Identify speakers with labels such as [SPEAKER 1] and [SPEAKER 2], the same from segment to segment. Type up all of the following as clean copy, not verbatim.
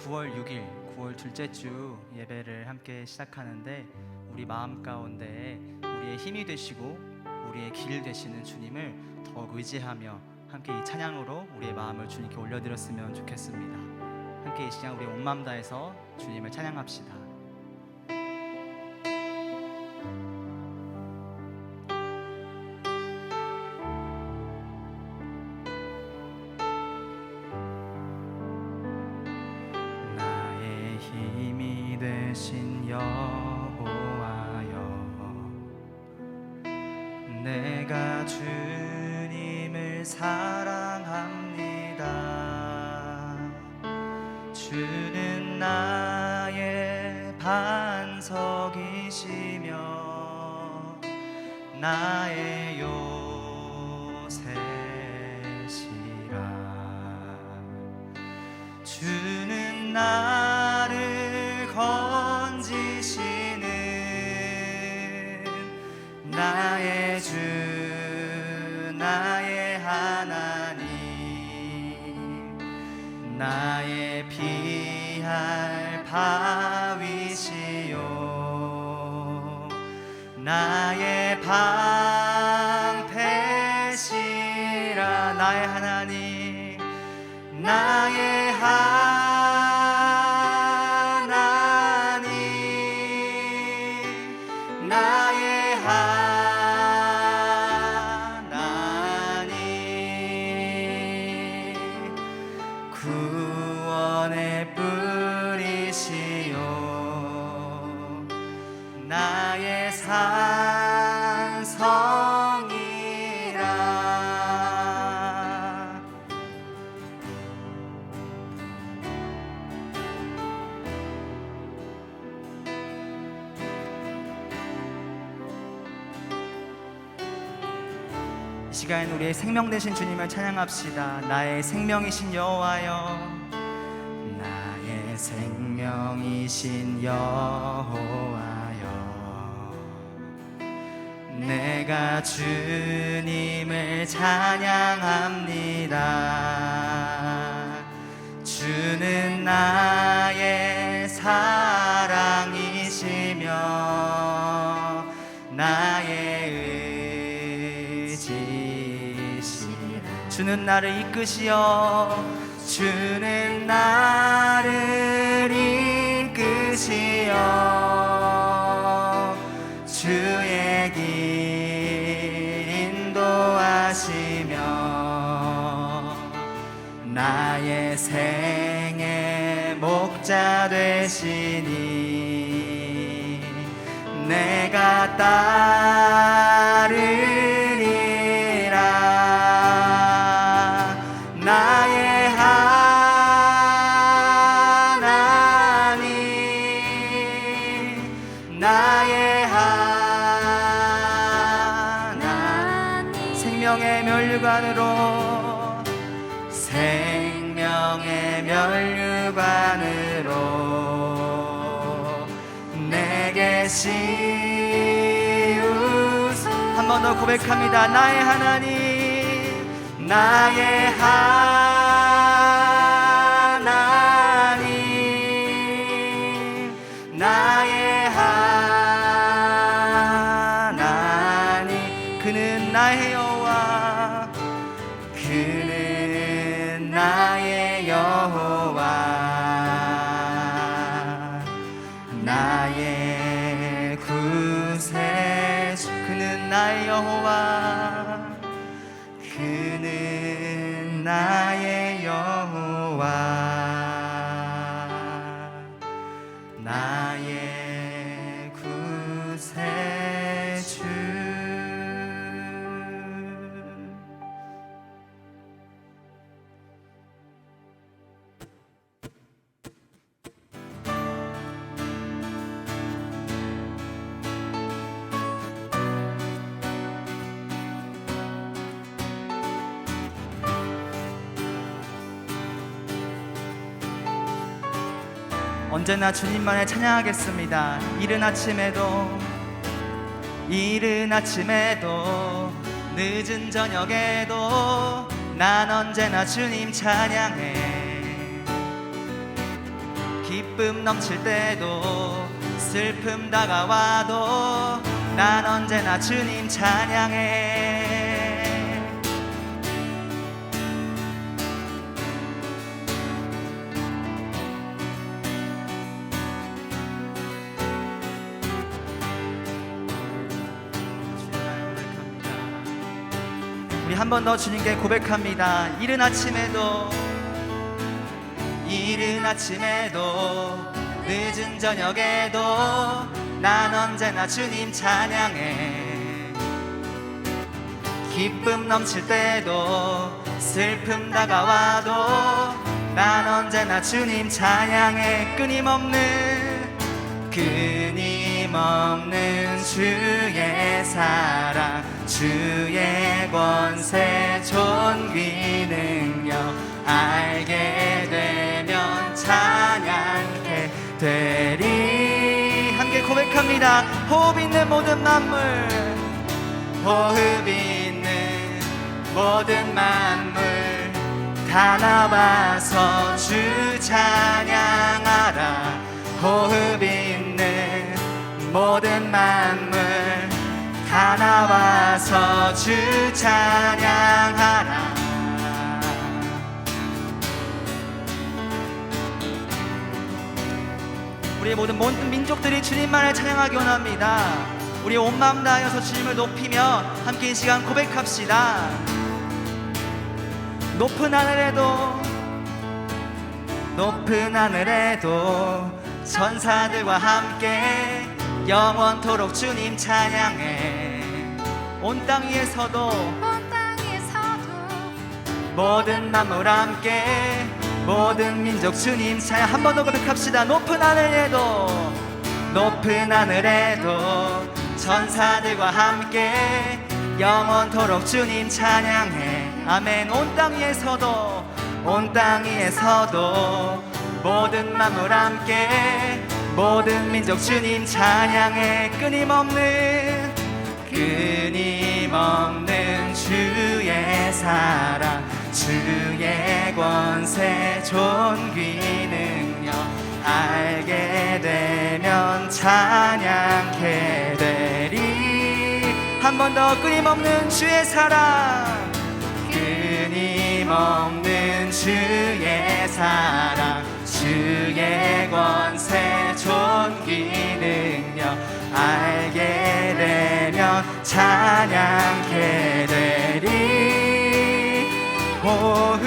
[SPEAKER 1] 9월 6일, 9월 둘째 주 예배를 함께 시작하는데 우리 마음 가운데 우리의 힘이 되시고 우리의 길 되시는 주님을 더욱 의지하며 함께 이 찬양으로 우리의 마음을 주님께 올려드렸으면 좋겠습니다. 함께 이 시간 우리 온 마음 다해서 주님을 찬양합시다. 되신 여호와여, 내가 주님을 사랑합니다. 주는 나의 반석이시며 나의 요새시라. 주는 나를 건지시는 나의 주 나의 하나님, 나의 피할 바위시요 나의 방패시라. 나의 하나님, 나의 나의 하나님, 구원의 뿌리시요 나의 산성이라. 이 시간 우리의 생명 되신 주님을 찬양합시다. 나의 생명이신 여호와여, 나의 생명이신 여호와여, 내가 주님을 찬양합니다. 주는 나의 사랑이시며 나의 주는 나를 이끄시어, 주는 나를 이끄시어 주의 길 인도하시며 나의 생의 목자 되시니 내가 따르리라. 나의 하나님, 나의 하나님, 생명의 면류관으로, 생명의 면류관으로 내게 씌우소. 한 번 더 고백합니다. 나의 하나님, 나의 하나님, 나의 하나님, 그는 나의 여호와, 그는 나의 여호와, 나의 구세주. 그는 나의 여호와, 그는 나의 여호와, 나의 구세주. 언제나 주님만을 찬양하겠습니다. 이른 아침에도 늦은 저녁에도 난 언제나 주님 찬양해. 기쁨 넘칠 때도 슬픔 다가와도 난 언제나 주님 찬양해. 우리 한 번 더 주님께 고백합니다. 이른 아침에도 늦은 저녁에도 난 언제나 주님 찬양해. 기쁨 넘칠 때도 슬픔 다가와도 난 언제나 주님 찬양해. 끊임없는 주의 사랑, 주의 권세, 존귀, 능력 알게 되면 찬양케 되리. 함께 고백합니다. 호흡 있는 모든 만물, 호흡 있는 모든 만물 다 나와서 주 찬양하라. 호흡 있는 모든 만물 다 나와서 주 찬양하라. 우리 모든 민족들이 주님만을 찬양하기 원합니다. 우리 온 마음 다하여서 주님을 높이며 함께 이 시간 고백합시다. 높은 하늘에도 천사들과 함께 영원토록 주님 찬양해. 온 땅 위에서도 모든 만물 함께 모든 민족 주님 찬양. 한 번 더 고백합시다. 높은 하늘에도 천사들과 함께 영원토록 주님 찬양해. 아멘. 온 땅 위에서도 모든 만물 함께 모든 민족 주님 찬양해. 끊임없는 주의 사랑, 주의 권세, 존귀, 능력 알게 되면 찬양케 되리. 한 번 더. 끊임없는 주의 사랑, 끊임없는 주의 사랑, 주의 권세, 존귀, 능력 알게 되면 찬양케 되리. 호흡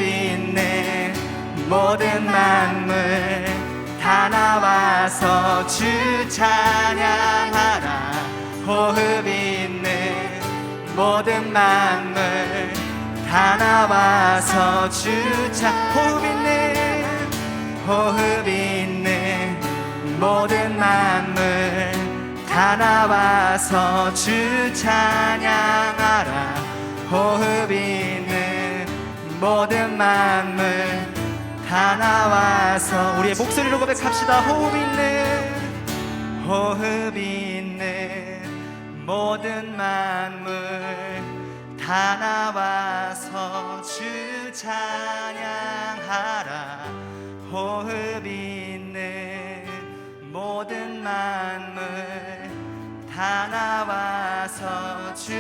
[SPEAKER 1] 있는 모든 만물 다 나와서 주 찬양하라. 호흡 있는 모든 만물 다 나와서 주 호흡 있는 모든 만물 다 나와서 주 찬양하라. 호흡 있는 모든 만물 다 나와서 우리의 목소리로 고백합시다. 호흡 있는 모든 만물 다 나와서 주 찬양하라. 호흡 있는 모든 만물 다 나와서 주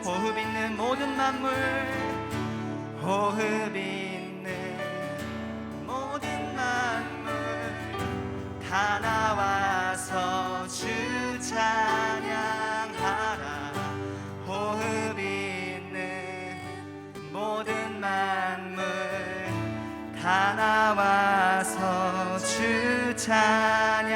[SPEAKER 1] 호흡 있는 모든 만물 호흡 있는 모든 만물 다 나와서 주 찬양하라. 호흡 있는 모든 만물 다 나와서 주 찬양하라.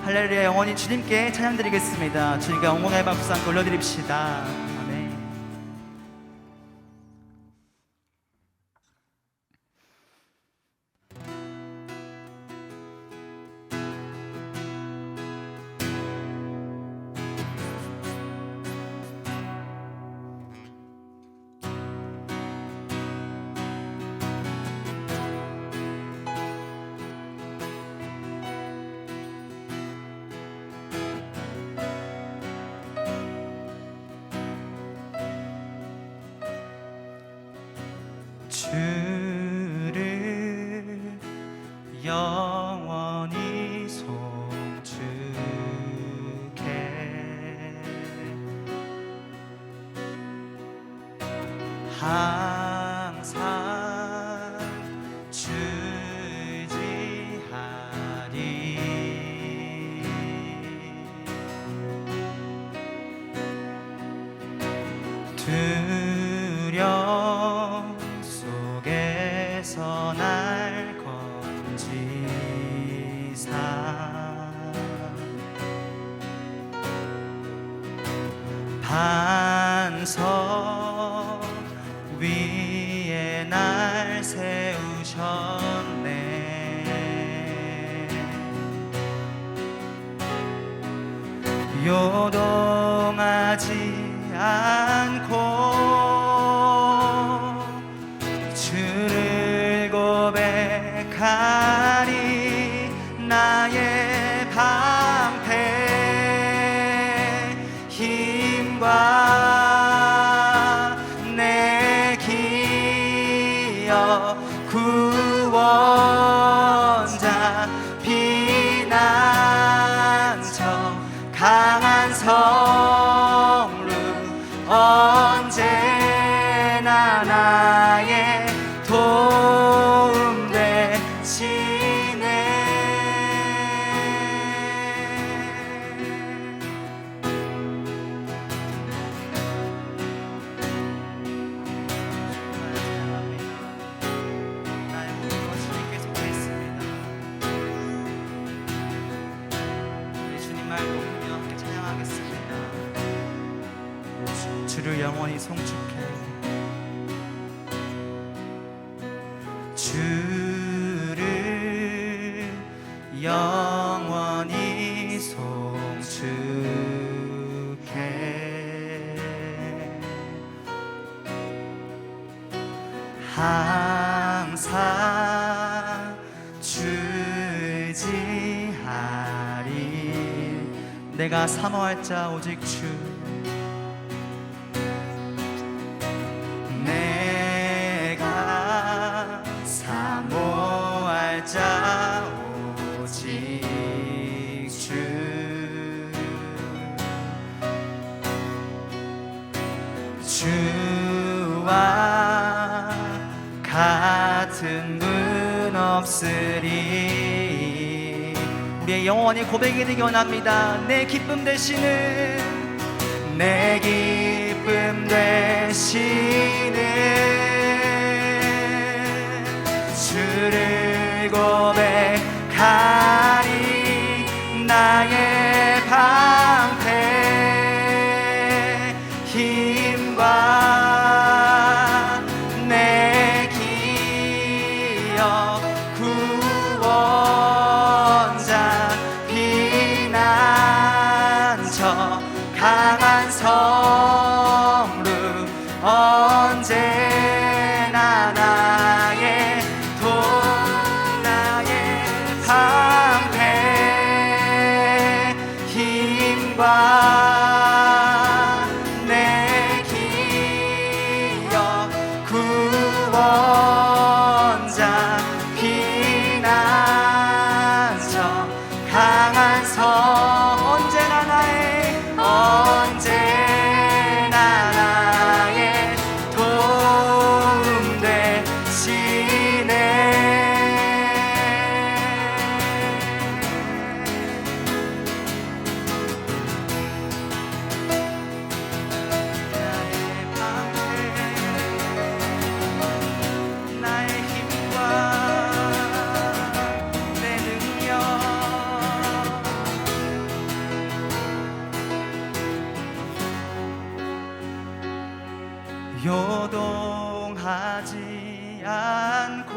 [SPEAKER 1] 할렐루야. 영원히 주님께 찬양드리겠습니다. 주님께 영광의 박수 함께 올려드립시다. 아멘. 주를 영원히 송축해 항상 주지하리 두려움 속에서 날 건지사 반석 위에 날 세우셨네 요동하지 않고 주를 고백하리 나의 방패 힘과 내 기여 구원자 피난처 강한 성루 언제나 나의 도움 되시네 나의 모든 것이 주님께서 있습니다. 우리 주님을 높이며 함께 찬양하겠습니다. 주를 영원히 송축해 주를 영원히 송축해 항상 주지하리 내가 사모할 자 오직 주 내가 사모할 자 오직 주와 같은 분 없으리 우리의 영원히 고백이 되기 원합니다. 내 기쁨 되시는 내 기쁨 되시는 주를 고백하리 나의 방패 힘과 내 기여 구원자 피난처 강한 성루 언제나 나의 나의 방패 힘과 내 기여 구원자 피난처 강한 성 언제나 나의 도움 되시네 나의 방패 나의 힘과 내 능력 요동하지 않고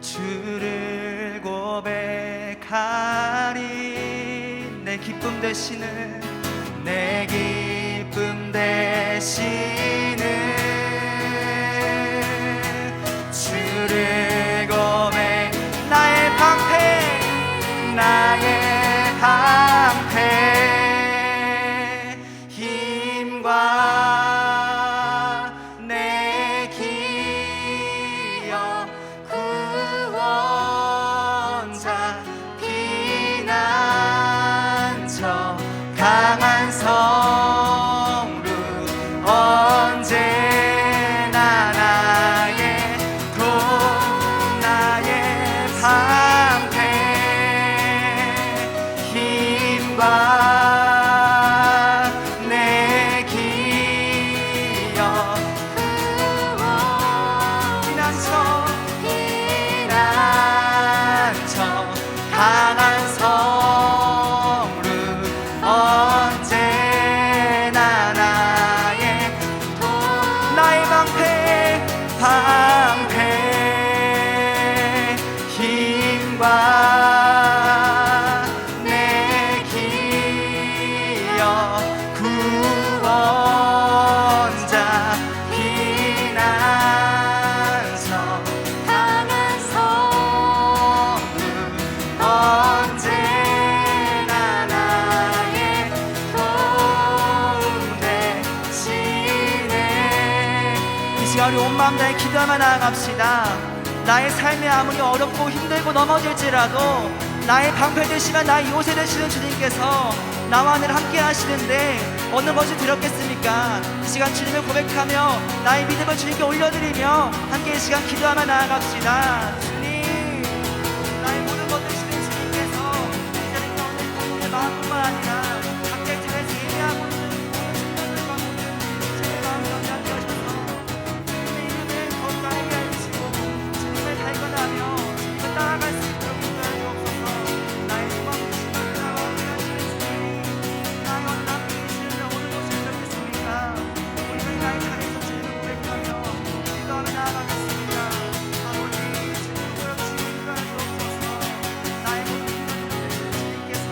[SPEAKER 1] 주를 고백하리 내 기쁨 되시는 내 기쁨 되시는 주를 고백 나의 방패 나의 방패 힘과 내 언제나 나의 도 나의 방패 힘과 내 기억 피난처 강한 성루 언제나 나의 방패 힘과 내 기억 구원자 피난처 강한 성루 언제나 나의 도움 되시네. 이 시간 우리 온 마음 다해 기도하며 나아갑시다. 나의 삶이 아무리 어렵고 힘들고 넘어질지라도 나의 방패 되시며 나의 요새 되시는 주님께서 나와 늘 함께 하시는데 어느 것이 두렵겠습니까? 이 시간 주님을 고백하며 나의 믿음을 주님께 올려드리며 함께 이 시간 기도하며 나아갑시다. 주님, 나의 모든 것을 주신 주님께서 이제는 오늘 마음뿐만 아니라 각자의 집에서 예배하고 있는 모든 모든 제 마음을 연장하게 하셔서 주님의 이름을 더욱 나에게 알리시고 주님을 발견하며 주님을 따라갈 수 있도록 인도하여 주옵소서. 나의 소망 되시는 나와 함께 하시는 주님, 나의 오늘 함께 계시는 오늘 것이 어떻겠습니까? 오늘은 나의 자리에서 주님을 고백하며 기도하며 나아가겠습니다. 아버지, 주님을 고역시 인도하여 주옵소서. 나의 모든 인간을 되시는 주님께서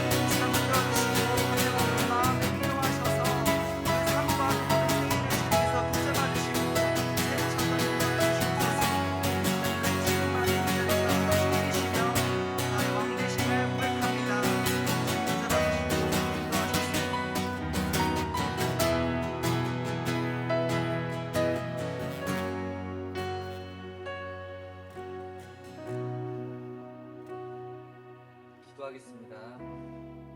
[SPEAKER 1] 이 시간 만들어주시고 오늘 마음에 필요하셔서 오늘 삶과 모든 생일을 주님께서 붙잡아주시고 새해 첫날 인도하여 주옵소서. 주님만의 기다리며 주님이시며 나의 왕 되심을 고백합니다. 붙잡아주시고 인도하셨습니다.
[SPEAKER 2] 기도하겠습니다.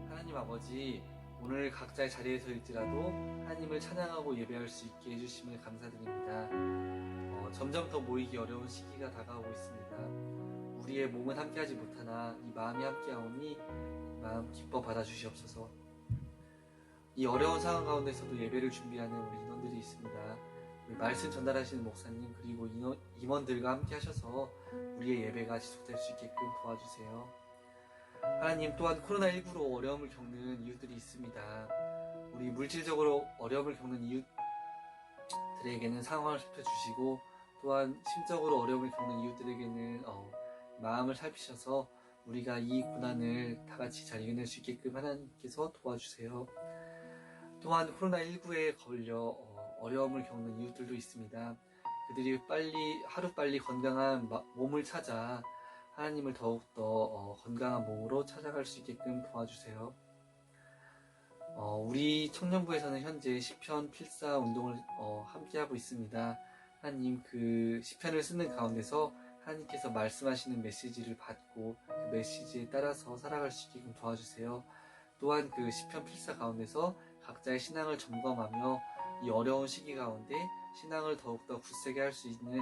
[SPEAKER 2] 하나님 아버지, 오늘 각자의 자리에서일지라도 하나님을 찬양하고 예배할 수 있게 해주심을 감사드립니다. 점점 더 모이기 어려운 시기가 다가오고 있습니다. 우리의 몸은 함께하지 못하나 이 마음이 함께하오니 이 마음 기뻐 받아주시옵소서. 이 어려운 상황 가운데서도 예배를 준비하는 우리 인원들이 있습니다. 우리 말씀 전달하시는 목사님 그리고 임원들과 함께 하셔서 우리의 예배가 지속될 수 있게끔 도와주세요. 하나님, 또한 코로나19로 어려움을 겪는 이웃들이 있습니다. 우리 물질적으로 어려움을 겪는 이웃들에게는 상황을 살펴주시고 또한 심적으로 어려움을 겪는 이웃들에게는 마음을 살피셔서 우리가 이 고난을 다 같이 잘 이겨낼 수 있게끔 하나님께서 도와주세요. 또한 코로나19에 걸려 어려움을 겪는 이웃들도 있습니다. 그들이 하루빨리 건강한 몸을 찾아 하나님을 더욱더 건강한 몸으로 찾아갈 수 있게끔 도와주세요. 우리 청년부에서는 현재 시편 필사 운동을 함께하고 있습니다. 하나님, 그 시편을 쓰는 가운데서 하나님께서 말씀하시는 메시지를 받고 그 메시지에 따라서 살아갈 수 있게끔 도와주세요. 또한 그 시편 필사 가운데서 각자의 신앙을 점검하며 이 어려운 시기 가운데 신앙을 더욱더 굳세게 할 수 있는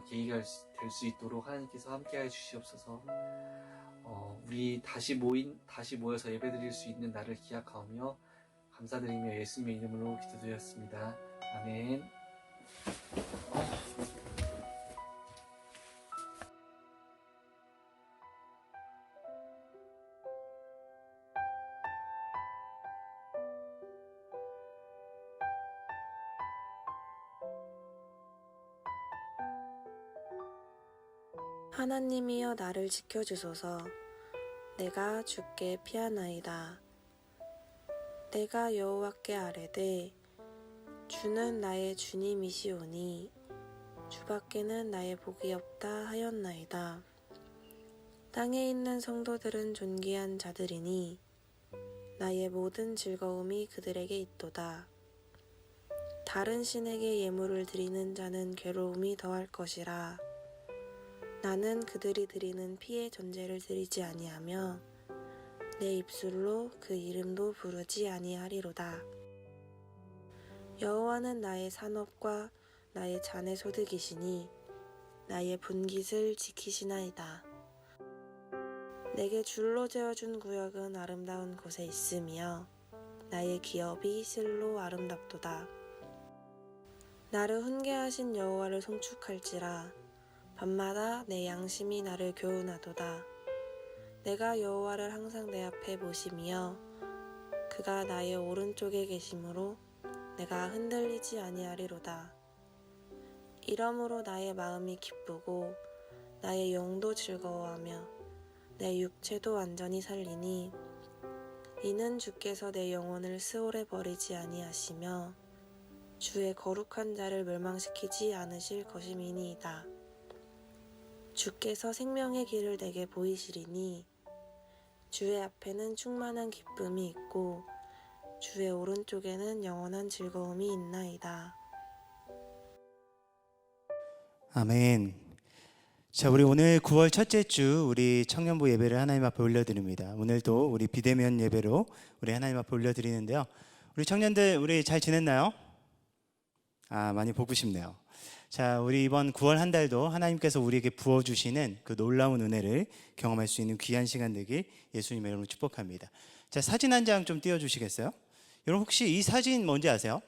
[SPEAKER 2] 계기가 될 수 있도록 하나님께서 함께하여 주시옵소서. 우리 다시 모여서 예배드릴 수 있는 날을 기약하며 감사드리며 예수님의 이름으로 기도드렸습니다. 아멘.
[SPEAKER 3] 하나님이여 나를 지켜주소서. 내가 주께 피하나이다. 내가 여호와께 아뢰되 주는 나의 주님이시오니 주밖에는 나의 복이 없다 하였나이다. 땅에 있는 성도들은 존귀한 자들이니 나의 모든 즐거움이 그들에게 있도다. 다른 신에게 예물을 드리는 자는 괴로움이 더할 것이라. 나는 그들이 드리는 피의 전제를 드리지 아니하며 내 입술로 그 이름도 부르지 아니하리로다. 여호와는 나의 산업과 나의 잔의 소득이시니 나의 분깃을 지키시나이다. 내게 줄로 재어준 구역은 아름다운 곳에 있으며 나의 기업이 실로 아름답도다. 나를 훈계하신 여호와를 송축할지라 밤마다 내 양심이 나를 교훈하도다. 내가 여호와를 항상 내 앞에 모시며 그가 나의 오른쪽에 계심으로 내가 흔들리지 아니하리로다. 이러므로 나의 마음이 기쁘고 나의 영도 즐거워하며 내 육체도 완전히 살리니 이는 주께서 내 영혼을 스올에 버리지 아니하시며 주의 거룩한 자를 멸망시키지 않으실 것임이니이다. 주께서 생명의 길을 내게 보이시리니 주의 앞에는 충만한 기쁨이 있고 주의 오른쪽에는 영원한 즐거움이 있나이다.
[SPEAKER 4] 아멘. 자, 우리 오늘 9월 첫째 주 우리 청년부 예배를 하나님 앞에 올려드립니다. 오늘도 우리 비대면 예배로 우리 하나님 앞에 올려드리는데요. 우리 청년들 우리 잘 지냈나요? 많이 보고 싶네요. 자, 우리 이번 9월 한 달도 하나님께서 우리에게 부어주시는 그 놀라운 은혜를 경험할 수 있는 귀한 시간 되길 예수님의 이름으로 축복합니다. 자, 사진 한 장 좀 띄워주시겠어요? 여러분 혹시 이 사진 뭔지 아세요?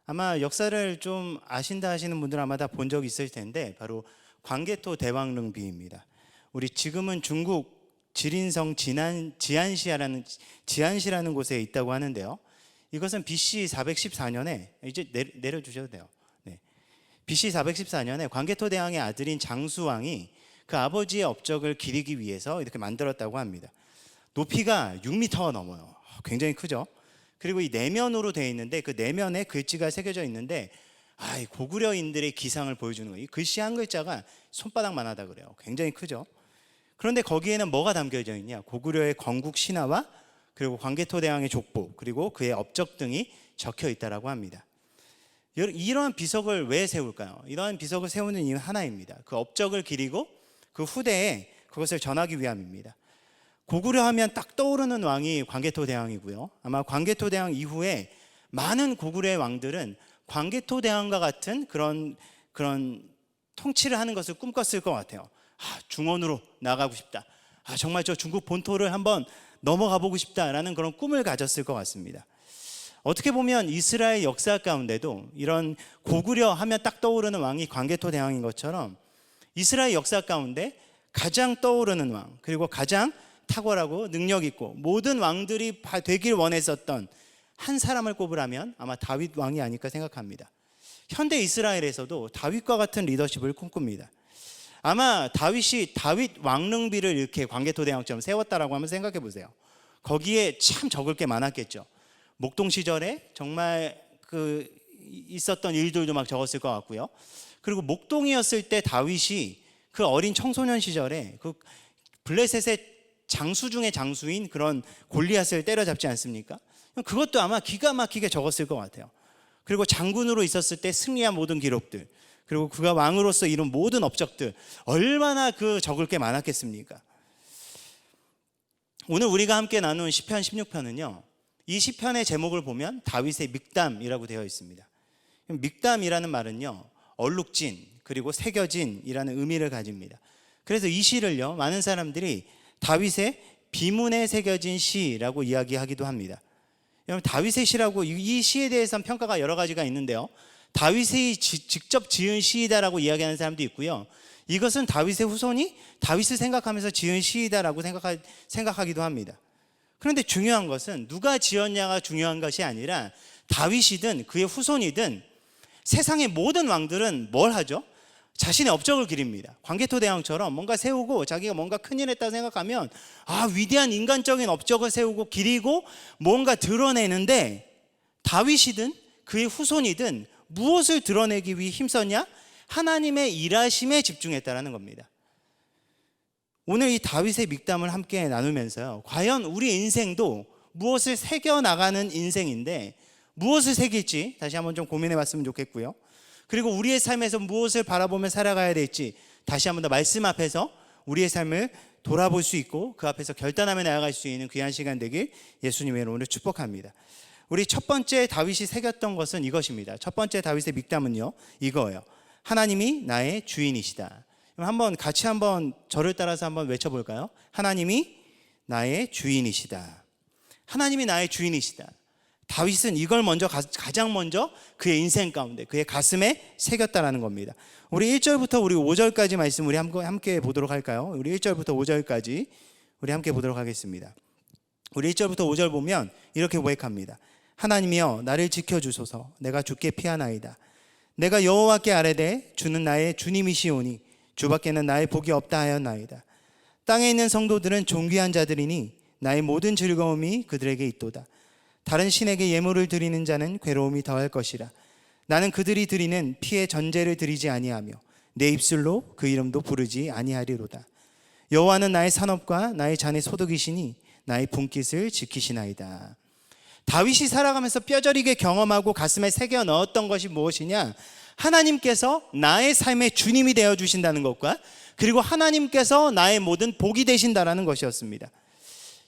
[SPEAKER 4] 아마 역사를 좀 아신다 하시는 분들은 아마 다 본 적이 있을 텐데 바로 광개토 대왕릉비입니다. 우리 지금은 중국 지린성 지안시라는 곳에 있다고 하는데요. 이것은 BC 414년에 이제 내려주셔도 돼요. 네. BC 414년에 광개토 대왕의 아들인 장수왕이 그 아버지의 업적을 기리기 위해서 이렇게 만들었다고 합니다. 높이가 6m 넘어요. 굉장히 크죠. 그리고 이 내면으로 되어 있는데 그 내면에 글씨가 새겨져 있는데 고구려인들의 기상을 보여주는 거예요. 이 글씨 한 글자가 손바닥만 하다 그래요. 굉장히 크죠. 그런데 거기에는 뭐가 담겨져 있냐? 고구려의 건국 신화와 그리고 광개토 대왕의 족보 그리고 그의 업적 등이 적혀 있다라고 합니다. 이러한 비석을 왜 세울까요? 이러한 비석을 세우는 이유 하나입니다. 그 업적을 기리고 그 후대에 그것을 전하기 위함입니다. 고구려 하면 딱 떠오르는 왕이 광개토 대왕이고요. 아마 광개토 대왕 이후에 많은 고구려의 왕들은 광개토 대왕과 같은 그런 통치를 하는 것을 꿈꿨을 것 같아요. 중원으로 나가고 싶다. 정말 저 중국 본토를 한번 넘어가 보고 싶다라는 그런 꿈을 가졌을 것 같습니다. 어떻게 보면 이스라엘 역사 가운데도 이런 고구려 하면 딱 떠오르는 왕이 광개토 대왕인 것처럼 이스라엘 역사 가운데 가장 떠오르는 왕 그리고 가장 탁월하고 능력 있고 모든 왕들이 되길 원했었던 한 사람을 꼽으라면 아마 다윗 왕이 아닐까 생각합니다. 현대 이스라엘에서도 다윗과 같은 리더십을 꿈꿉니다. 아마 다윗 왕릉비를 이렇게 광개토 대왕처럼 세웠다라고 하면 생각해 보세요. 거기에 참 적을 게 많았겠죠. 목동 시절에 정말 있었던 일들도 막 적었을 것 같고요. 그리고 목동이었을 때 다윗이 그 어린 청소년 시절에 그 블레셋의 장수 중에 장수인 그런 골리앗을 때려잡지 않습니까? 그것도 아마 기가 막히게 적었을 것 같아요. 그리고 장군으로 있었을 때 승리한 모든 기록들 그리고 그가 왕으로서 이룬 모든 업적들 얼마나 적을 게 많았겠습니까? 오늘 우리가 함께 나눈 시편 16편은요 이 시편의 제목을 보면 다윗의 믹담이라고 되어 있습니다. 믹담이라는 말은요 얼룩진 그리고 새겨진이라는 의미를 가집니다. 그래서 이 시를요 많은 사람들이 다윗의 비문에 새겨진 시라고 이야기하기도 합니다. 여러분 다윗의 시라고 이 시에 대해서는 평가가 여러 가지가 있는데요. 다윗이 직접 지은 시이다라고 이야기하는 사람도 있고요. 이것은 다윗의 후손이 다윗을 생각하면서 지은 시이다라고 생각하기도 합니다. 그런데 중요한 것은 누가 지었냐가 중요한 것이 아니라 다윗이든 그의 후손이든 세상의 모든 왕들은 뭘 하죠? 자신의 업적을 기립니다. 광개토 대왕처럼 뭔가 세우고 자기가 뭔가 큰일 했다고 생각하면 위대한 인간적인 업적을 세우고 기리고 뭔가 드러내는데 다윗이든 그의 후손이든 무엇을 드러내기 위해 힘썼냐? 하나님의 일하심에 집중했다라는 겁니다. 오늘 이 다윗의 믹담을 함께 나누면서요 과연 우리 인생도 무엇을 새겨나가는 인생인데 무엇을 새길지 다시 한번 좀 고민해 봤으면 좋겠고요. 그리고 우리의 삶에서 무엇을 바라보며 살아가야 될지 다시 한번 더 말씀 앞에서 우리의 삶을 돌아볼 수 있고 그 앞에서 결단하며 나아갈 수 있는 귀한 시간 되길 예수님의 이름으로 축복합니다. 우리 첫 번째 다윗이 새겼던 것은 이것입니다. 첫 번째 다윗의 믹담은요, 이거예요. 하나님이 나의 주인이시다. 그럼 한번 저를 따라서 한번 외쳐볼까요? 하나님이 나의 주인이시다. 하나님이 나의 주인이시다. 다윗은 이걸 가장 먼저 그의 인생 가운데, 그의 가슴에 새겼다라는 겁니다. 우리 1절부터 우리 5절까지 말씀 우리 함께 보도록 할까요? 우리 1절부터 5절까지 우리 함께 보도록 하겠습니다. 우리 1절부터 5절 보면 이렇게 고백합니다. 하나님이여 나를 지켜주소서. 내가 주께 피하나이다. 내가 여호와께 아뢰되 주는 나의 주님이시오니 주밖에는 나의 복이 없다 하였나이다. 땅에 있는 성도들은 존귀한 자들이니 나의 모든 즐거움이 그들에게 있도다. 다른 신에게 예물을 드리는 자는 괴로움이 더할 것이라. 나는 그들이 드리는 피의 전제를 드리지 아니하며 내 입술로 그 이름도 부르지 아니하리로다. 여호와는 나의 산업과 나의 잔의 소득이시니 나의 분깃을 지키시나이다. 다윗이 살아가면서 뼈저리게 경험하고 가슴에 새겨 넣었던 것이 무엇이냐? 하나님께서 나의 삶의 주님이 되어 주신다는 것과 그리고 하나님께서 나의 모든 복이 되신다라는 것이었습니다.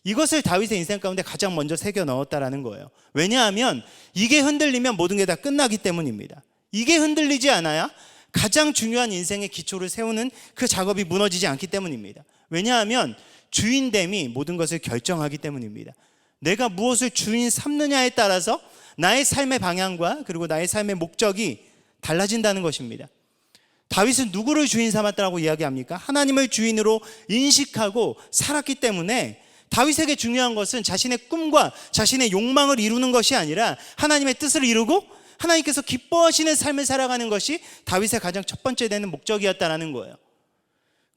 [SPEAKER 4] 이것을 다윗의 인생 가운데 가장 먼저 새겨 넣었다라는 거예요. 왜냐하면 이게 흔들리면 모든 게 다 끝나기 때문입니다. 이게 흔들리지 않아야 가장 중요한 인생의 기초를 세우는 그 작업이 무너지지 않기 때문입니다. 왜냐하면 주인됨이 모든 것을 결정하기 때문입니다. 내가 무엇을 주인 삼느냐에 따라서 나의 삶의 방향과 그리고 나의 삶의 목적이 달라진다는 것입니다. 다윗은 누구를 주인 삼았다고 이야기합니까? 하나님을 주인으로 인식하고 살았기 때문에 다윗에게 중요한 것은 자신의 꿈과 자신의 욕망을 이루는 것이 아니라 하나님의 뜻을 이루고 하나님께서 기뻐하시는 삶을 살아가는 것이 다윗의 가장 첫 번째 되는 목적이었다는 거예요.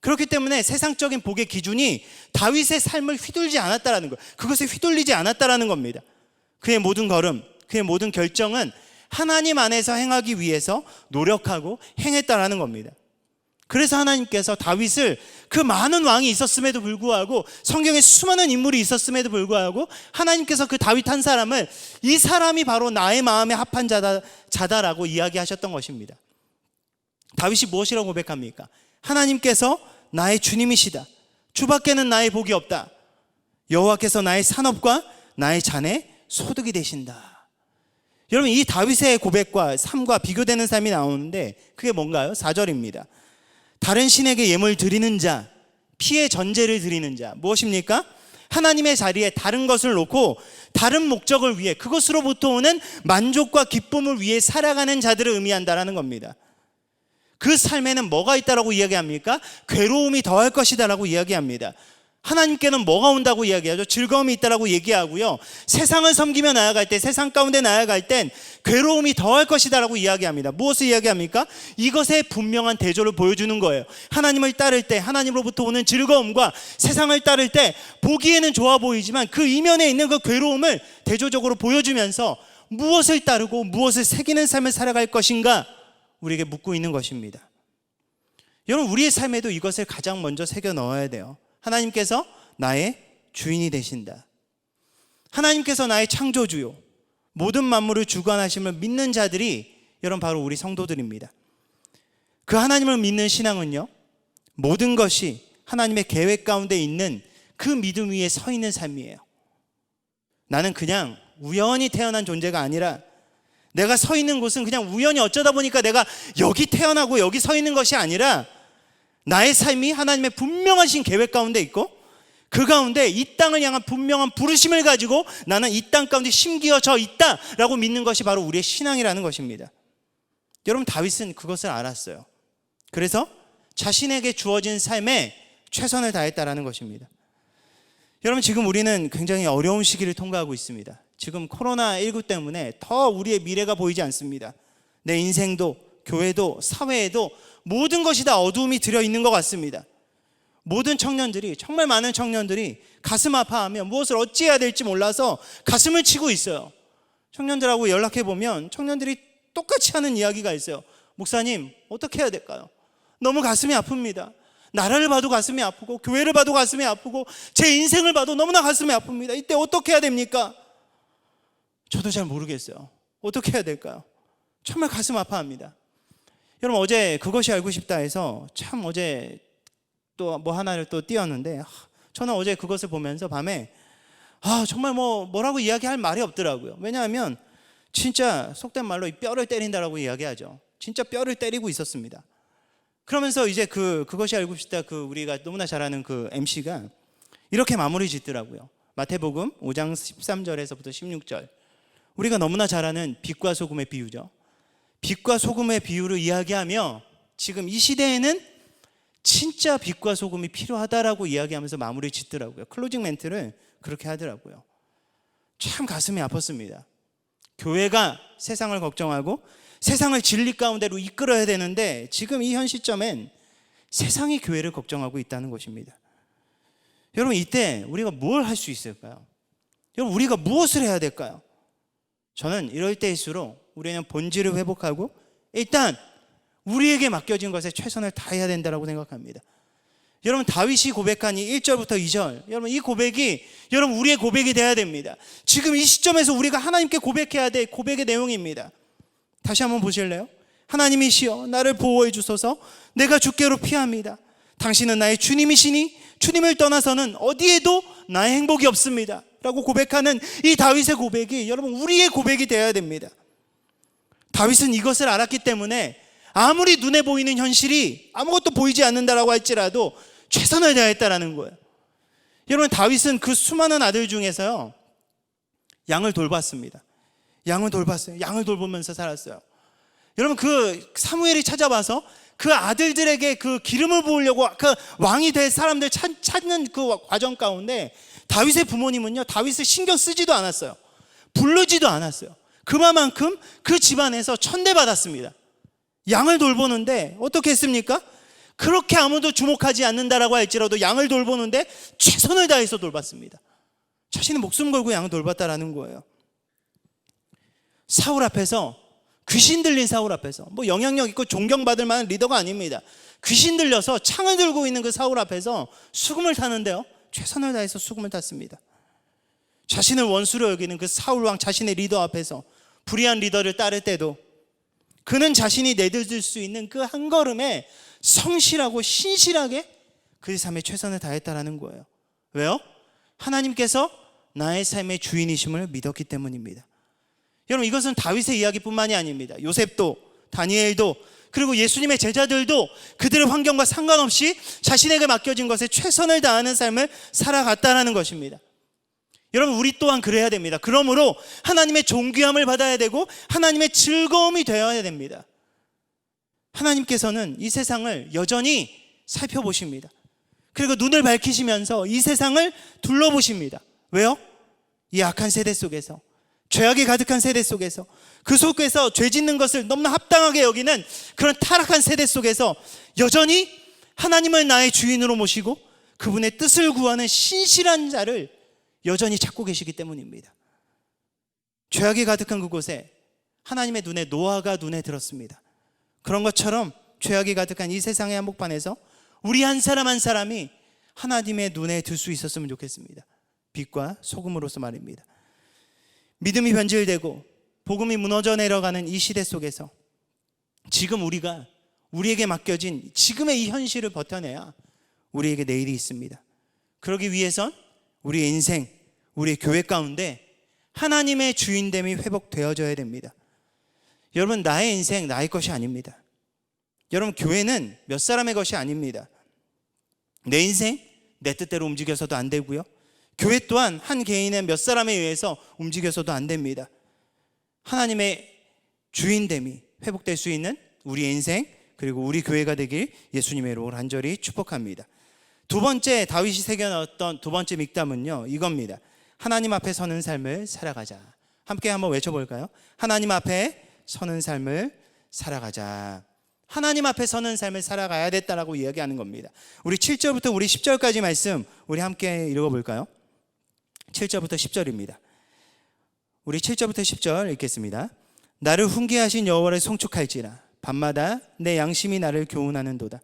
[SPEAKER 4] 그렇기 때문에 세상적인 복의 기준이 다윗의 삶을 휘둘지 않았다는 거예요. 그것에 휘둘리지 않았다는 겁니다. 그의 모든 걸음, 그의 모든 결정은 하나님 안에서 행하기 위해서 노력하고 행했다는 겁니다. 그래서 하나님께서 다윗을 그 많은 왕이 있었음에도 불구하고 성경에 수많은 인물이 있었음에도 불구하고 하나님께서 그 다윗 한 사람을 이 사람이 바로 나의 마음에 합한 자다라고 이야기하셨던 것입니다. 다윗이 무엇이라고 고백합니까? 하나님께서 나의 주님이시다. 주밖에는 나의 복이 없다. 여호와께서 나의 산업과 나의 잔의 소득이 되신다. 여러분, 이 다윗의 고백과 삶과 비교되는 삶이 나오는데 그게 뭔가요? 4절입니다. 다른 신에게 예물 드리는 자, 피의 전제를 드리는 자. 무엇입니까? 하나님의 자리에 다른 것을 놓고 다른 목적을 위해 그것으로부터 오는 만족과 기쁨을 위해 살아가는 자들을 의미한다라는 겁니다. 그 삶에는 뭐가 있다라고 이야기합니까? 괴로움이 더할 것이다라고 이야기합니다. 하나님께는 뭐가 온다고 이야기하죠? 즐거움이 있다라고 얘기하고요. 세상을 섬기며 나아갈 때, 세상 가운데 나아갈 땐 괴로움이 더할 것이다라고 이야기합니다. 무엇을 이야기합니까? 이것의 분명한 대조를 보여주는 거예요. 하나님을 따를 때, 하나님으로부터 오는 즐거움과 세상을 따를 때 보기에는 좋아 보이지만 그 이면에 있는 그 괴로움을 대조적으로 보여주면서 무엇을 따르고 무엇을 새기는 삶을 살아갈 것인가 우리에게 묻고 있는 것입니다. 여러분, 우리의 삶에도 이것을 가장 먼저 새겨 넣어야 돼요. 하나님께서 나의 주인이 되신다. 하나님께서 나의 창조주요, 모든 만물을 주관하심을 믿는 자들이 여러분 바로 우리 성도들입니다. 그 하나님을 믿는 신앙은요, 모든 것이 하나님의 계획 가운데 있는 그 믿음 위에 서 있는 삶이에요. 나는 그냥 우연히 태어난 존재가 아니라 내가 서 있는 곳은 그냥 우연히 어쩌다 보니까 내가 여기 태어나고 여기 서 있는 것이 아니라 나의 삶이 하나님의 분명하신 계획 가운데 있고 그 가운데 이 땅을 향한 분명한 부르심을 가지고 나는 이 땅 가운데 심기어져 있다라고 믿는 것이 바로 우리의 신앙이라는 것입니다. 여러분, 다윗은 그것을 알았어요. 그래서 자신에게 주어진 삶에 최선을 다했다라는 것입니다. 여러분, 지금 우리는 굉장히 어려운 시기를 통과하고 있습니다. 지금 코로나19 때문에 더 우리의 미래가 보이지 않습니다. 내 인생도 교회도 사회에도 모든 것이 다 어두움이 들어있는 것 같습니다. 모든 청년들이, 정말 많은 청년들이 가슴 아파하며 무엇을 어찌해야 될지 몰라서 가슴을 치고 있어요. 청년들하고 연락해보면 청년들이 똑같이 하는 이야기가 있어요. 목사님, 어떻게 해야 될까요? 너무 가슴이 아픕니다. 나라를 봐도 가슴이 아프고 교회를 봐도 가슴이 아프고 제 인생을 봐도 너무나 가슴이 아픕니다. 이때 어떻게 해야 됩니까? 저도 잘 모르겠어요. 어떻게 해야 될까요? 정말 가슴 아파합니다. 여러분, 어제 그것이 알고 싶다 해서 참 어제 또 뭐 하나를 또 띄웠는데 저는 어제 그것을 보면서 밤에 정말 뭐라고 이야기할 말이 없더라고요. 왜냐하면 진짜 속된 말로 이 뼈를 때린다라고 이야기하죠. 진짜 뼈를 때리고 있었습니다. 그러면서 이제 그것이 알고 싶다 우리가 너무나 잘 아는 그 MC가 이렇게 마무리 짓더라고요. 마태복음 5장 13절에서부터 16절. 우리가 너무나 잘 아는 빛과 소금의 비유죠. 빛과 소금의 비유를 이야기하며 지금 이 시대에는 진짜 빛과 소금이 필요하다라고 이야기하면서 마무리 짓더라고요. 클로징 멘트를 그렇게 하더라고요. 참 가슴이 아팠습니다. 교회가 세상을 걱정하고 세상을 진리 가운데로 이끌어야 되는데 지금 이 현 시점엔 세상이 교회를 걱정하고 있다는 것입니다. 여러분, 이때 우리가 뭘 할 수 있을까요? 여러분, 우리가 무엇을 해야 될까요? 저는 이럴 때일수록 우리는 본질을 회복하고 일단 우리에게 맡겨진 것에 최선을 다해야 된다고 생각합니다. 여러분, 다윗이 고백한 이 1절부터 2절, 여러분 이 고백이 여러분 우리의 고백이 돼야 됩니다. 지금 이 시점에서 우리가 하나님께 고백해야 될 고백의 내용입니다. 다시 한번 보실래요? 하나님이시여 나를 보호해 주소서. 내가 주께로 피합니다. 당신은 나의 주님이시니 주님을 떠나서는 어디에도 나의 행복이 없습니다 라고 고백하는 이 다윗의 고백이 여러분 우리의 고백이 되어야 됩니다. 다윗은 이것을 알았기 때문에 아무리 눈에 보이는 현실이 아무것도 보이지 않는다라고 할지라도 최선을 다했다라는 거예요. 여러분, 다윗은 그 수많은 아들 중에서요 양을 돌봤습니다. 양을 돌봤어요. 양을 돌보면서 살았어요. 여러분, 그 사무엘이 찾아와서 그 아들들에게 그 기름을 부으려고 그 왕이 될 사람들 찾는 그 과정 가운데 다윗의 부모님은요 다윗을 신경 쓰지도 않았어요. 부르지도 않았어요. 그만큼 그 집안에서 천대받았습니다. 양을 돌보는데 어떻게 했습니까? 그렇게 아무도 주목하지 않는다라고 할지라도 양을 돌보는데 최선을 다해서 돌봤습니다. 자신의 목숨 걸고 양을 돌봤다라는 거예요. 사울 앞에서, 귀신 들린 사울 앞에서, 영향력 있고 존경받을 만한 리더가 아닙니다. 귀신 들려서 창을 들고 있는 그 사울 앞에서 수금을 타는데요 최선을 다해서 수금을 탔습니다. 자신을 원수로 여기는 그 사울 왕 자신의 리더 앞에서 불의한 리더를 따를 때도 그는 자신이 내딛을 수 있는 그 한 걸음에 성실하고 신실하게 그 삶에 최선을 다했다라는 거예요. 왜요? 하나님께서 나의 삶의 주인이심을 믿었기 때문입니다. 여러분, 이것은 다윗의 이야기뿐만이 아닙니다. 요셉도, 다니엘도, 그리고 예수님의 제자들도 그들의 환경과 상관없이 자신에게 맡겨진 것에 최선을 다하는 삶을 살아갔다라는 것입니다. 여러분, 우리 또한 그래야 됩니다. 그러므로 하나님의 존귀함을 받아야 되고 하나님의 즐거움이 되어야 됩니다. 하나님께서는 이 세상을 여전히 살펴보십니다. 그리고 눈을 밝히시면서 이 세상을 둘러보십니다. 왜요? 이 악한 세대 속에서, 죄악이 가득한 세대 속에서, 그 속에서 죄 짓는 것을 너무나 합당하게 여기는 그런 타락한 세대 속에서 여전히 하나님을 나의 주인으로 모시고 그분의 뜻을 구하는 신실한 자를 여전히 찾고 계시기 때문입니다. 죄악이 가득한 그곳에 하나님의 눈에 노아가 눈에 들었습니다. 그런 것처럼 죄악이 가득한 이 세상의 한복판에서 우리 한 사람 한 사람이 하나님의 눈에 들 수 있었으면 좋겠습니다. 빛과 소금으로서 말입니다. 믿음이 변질되고 복음이 무너져 내려가는 이 시대 속에서 지금 우리가 우리에게 맡겨진 지금의 이 현실을 버텨내야 우리에게 내일이 있습니다. 그러기 위해선 우리의 인생, 우리의 교회 가운데 하나님의 주인됨이 회복되어져야 됩니다. 여러분, 나의 인생 나의 것이 아닙니다. 여러분, 교회는 몇 사람의 것이 아닙니다. 내 인생 내 뜻대로 움직여서도 안 되고요, 교회 또한 한 개인의 몇 사람에 의해서 움직여서도 안 됩니다. 하나님의 주인됨이 회복될 수 있는 우리의 인생, 그리고 우리 교회가 되길 예수님의 이름으로 간절히 축복합니다. 두 번째 다윗이 새겨넣었던 두 번째 믹담은요 이겁니다. 하나님 앞에 서는 삶을 살아가자. 함께 한번 외쳐볼까요? 하나님 앞에 서는 삶을 살아가자. 하나님 앞에 서는 삶을 살아가야 됐다라고 이야기하는 겁니다. 우리 7절부터 우리 10절까지 말씀 우리 함께 읽어볼까요? 7절부터 10절입니다. 우리 7절부터 10절 읽겠습니다. 나를 훈계하신 여호와를 송축할지라. 밤마다 내 양심이 나를 교훈하는도다.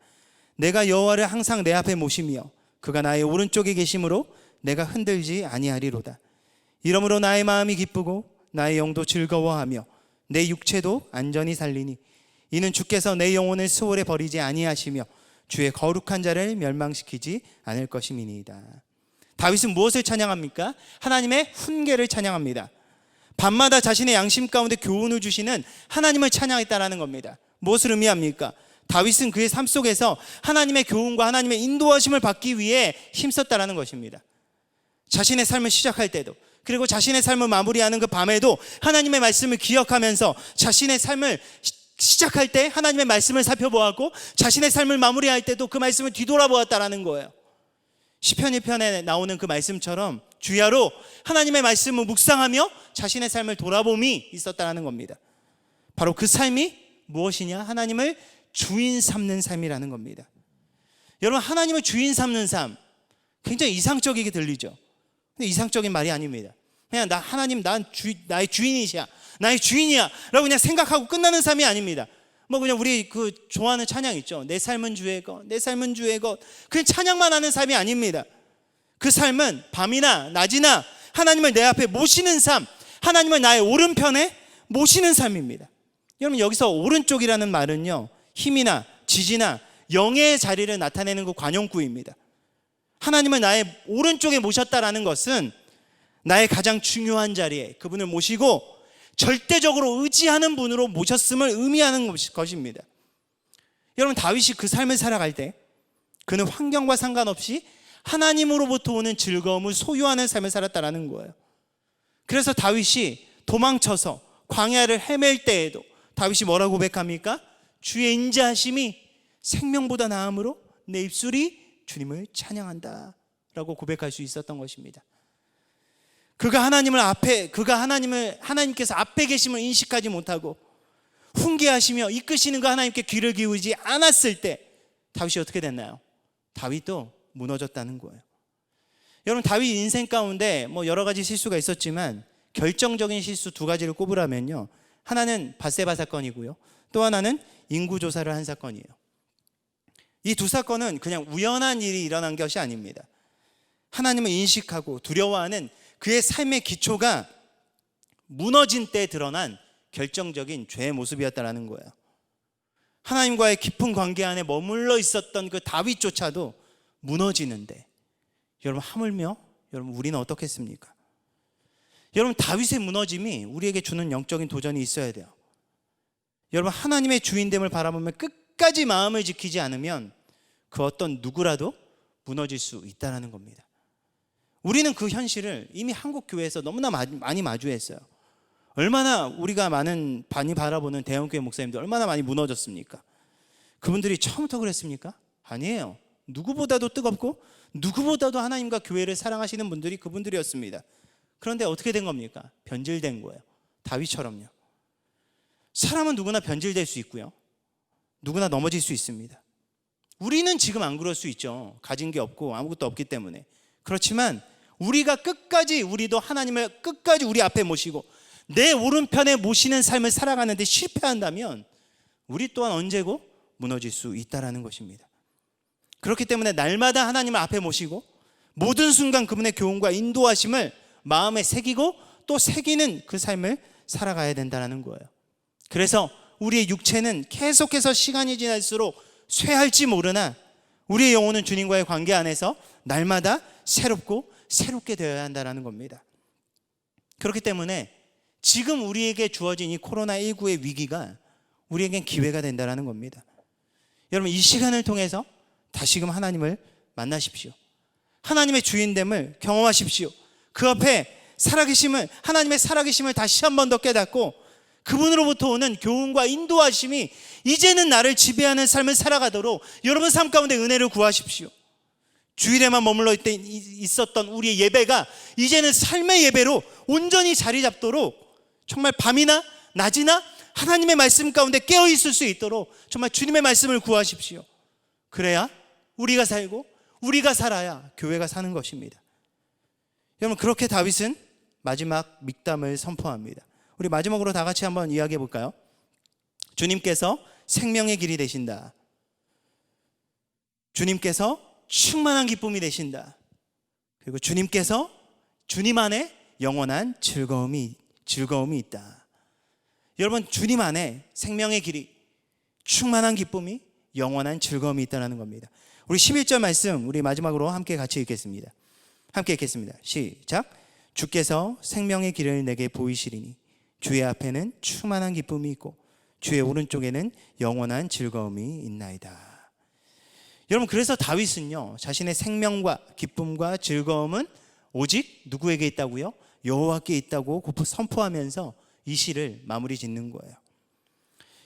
[SPEAKER 4] 내가 여호와를 항상 내 앞에 모시며 그가 나의 오른쪽에 계심으로 내가 흔들지 아니하리로다. 이러므로 나의 마음이 기쁘고 나의 영도 즐거워하며 내 육체도 안전히 살리니 이는 주께서 내 영혼을 수월에 버리지 아니하시며 주의 거룩한 자를 멸망시키지 않을 것임이니이다. 다윗은 무엇을 찬양합니까? 하나님의 훈계를 찬양합니다. 밤마다 자신의 양심 가운데 교훈을 주시는 하나님을 찬양했다라는 겁니다. 무엇을 의미합니까? 다윗은 그의 삶 속에서 하나님의 교훈과 하나님의 인도하심을 받기 위해 힘썼다라는 것입니다. 자신의 삶을 시작할 때도, 그리고 자신의 삶을 마무리하는 그 밤에도 하나님의 말씀을 기억하면서 자신의 삶을 시작할 때 하나님의 말씀을 살펴보았고, 자신의 삶을 마무리할 때도 그 말씀을 뒤돌아보았다라는 거예요. 시편 1편에 나오는 그 말씀처럼 주야로 하나님의 말씀을 묵상하며 자신의 삶을 돌아봄이 있었다는 겁니다. 바로 그 삶이 무엇이냐? 하나님을 주인 삼는 삶이라는 겁니다. 여러분, 하나님을 주인 삼는 삶, 굉장히 이상적이게 들리죠. 근데 이상적인 말이 아닙니다. 그냥 하나님 나의 주인이시야, 나의 주인이야 라고 그냥 생각하고 끝나는 삶이 아닙니다. 뭐 그냥 우리 그 좋아하는 찬양 있죠. 내 삶은 주의 것, 내 삶은 주의 것. 그냥 찬양만 하는 삶이 아닙니다. 그 삶은 밤이나 낮이나 하나님을 내 앞에 모시는 삶, 하나님을 나의 오른편에 모시는 삶입니다. 여러분, 여기서 오른쪽이라는 말은요, 힘이나 지지나 영의 자리를 나타내는 그 관용구입니다. 하나님을 나의 오른쪽에 모셨다라는 것은 나의 가장 중요한 자리에 그분을 모시고 절대적으로 의지하는 분으로 모셨음을 의미하는 것입니다. 여러분, 다윗이 그 삶을 살아갈 때 그는 환경과 상관없이 하나님으로부터 오는 즐거움을 소유하는 삶을 살았다라는 거예요. 그래서 다윗이 도망쳐서 광야를 헤맬 때에도 다윗이 뭐라고 고백합니까? 주의 인자하심이 생명보다 나음으로 내 입술이 주님을 찬양한다 라고 고백할 수 있었던 것입니다. 하나님께서 앞에 계심을 인식하지 못하고 훈계하시며 이끄시는 그 하나님께 귀를 기울이지 않았을 때 다윗이 어떻게 됐나요? 다윗도 무너졌다는 거예요. 여러분, 다윗 인생 가운데 뭐 여러 가지 실수가 있었지만 결정적인 실수 두 가지를 꼽으라면요, 하나는 밧세바 사건이고요, 또 하나는 인구조사를 한 사건이에요. 이 두 사건은 그냥 우연한 일이 일어난 것이 아닙니다. 하나님을 인식하고 두려워하는 그의 삶의 기초가 무너진 때 드러난 결정적인 죄의 모습이었다는 거예요. 하나님과의 깊은 관계 안에 머물러 있었던 그 다윗조차도 무너지는데, 여러분, 하물며 여러분 우리는 어떻겠습니까? 여러분, 다윗의 무너짐이 우리에게 주는 영적인 도전이 있어야 돼요. 여러분, 하나님의 주인됨을 바라보며 끝까지 마음을 지키지 않으면 그 어떤 누구라도 무너질 수 있다는 겁니다. 우리는 그 현실을 이미 한국 교회에서 너무나 많이 마주했어요. 얼마나 우리가 많이 바라보는 대형교회 목사님들 얼마나 많이 무너졌습니까? 그분들이 처음부터 그랬습니까? 아니에요. 누구보다도 뜨겁고 누구보다도 하나님과 교회를 사랑하시는 분들이 그분들이었습니다. 그런데 어떻게 된 겁니까? 변질된 거예요. 다윗처럼요. 사람은 누구나 변질될 수 있고요, 누구나 넘어질 수 있습니다. 우리는 지금 안 그럴 수 있죠. 가진 게 없고 아무것도 없기 때문에. 그렇지만 우리가 끝까지, 우리도 하나님을 끝까지 우리 앞에 모시고 내 오른편에 모시는 삶을 살아가는데 실패한다면 우리 또한 언제고 무너질 수 있다는 것입니다. 그렇기 때문에 날마다 하나님을 앞에 모시고 모든 순간 그분의 교훈과 인도하심을 마음에 새기고 또 새기는 그 삶을 살아가야 된다는 거예요. 그래서 우리의 육체는 계속해서 시간이 지날수록 쇠할지 모르나 우리의 영혼은 주님과의 관계 안에서 날마다 새롭게 되어야 한다는 겁니다. 그렇기 때문에 지금 우리에게 주어진 이 코로나19의 위기가 우리에겐 기회가 된다는 겁니다. 여러분, 이 시간을 통해서 다시금 하나님을 만나십시오. 하나님의 주인됨을 경험하십시오. 그 앞에 살아계심을, 하나님의 살아계심을 다시 한 번 더 깨닫고 그분으로부터 오는 교훈과 인도하심이 이제는 나를 지배하는 삶을 살아가도록 여러분 삶 가운데 은혜를 구하십시오. 주일에만 머물러 있었던 우리의 예배가 이제는 삶의 예배로 온전히 자리 잡도록 정말 밤이나 낮이나 하나님의 말씀 가운데 깨어 있을 수 있도록 정말 주님의 말씀을 구하십시오. 그래야 우리가 살고 우리가 살아야 교회가 사는 것입니다. 여러분, 그렇게 다윗은 마지막 믹담을 선포합니다. 우리 마지막으로 다 같이 한번 이야기해 볼까요? 주님께서 생명의 길이 되신다. 주님께서 충만한 기쁨이 되신다. 그리고 주님께서 주님 안에 영원한 즐거움이 있다. 여러분, 주님 안에 생명의 길이, 충만한 기쁨이, 영원한 즐거움이 있다는 겁니다. 우리 11절 말씀 우리 마지막으로 함께 같이 읽겠습니다. 함께 읽겠습니다. 시작. 주께서 생명의 길을 내게 보이시리니 주의 앞에는 충만한 기쁨이 있고 주의 오른쪽에는 영원한 즐거움이 있나이다. 여러분, 그래서 다윗은요, 자신의 생명과 기쁨과 즐거움은 오직 누구에게 있다고요? 여호와께 있다고 선포하면서 이 시를 마무리 짓는 거예요.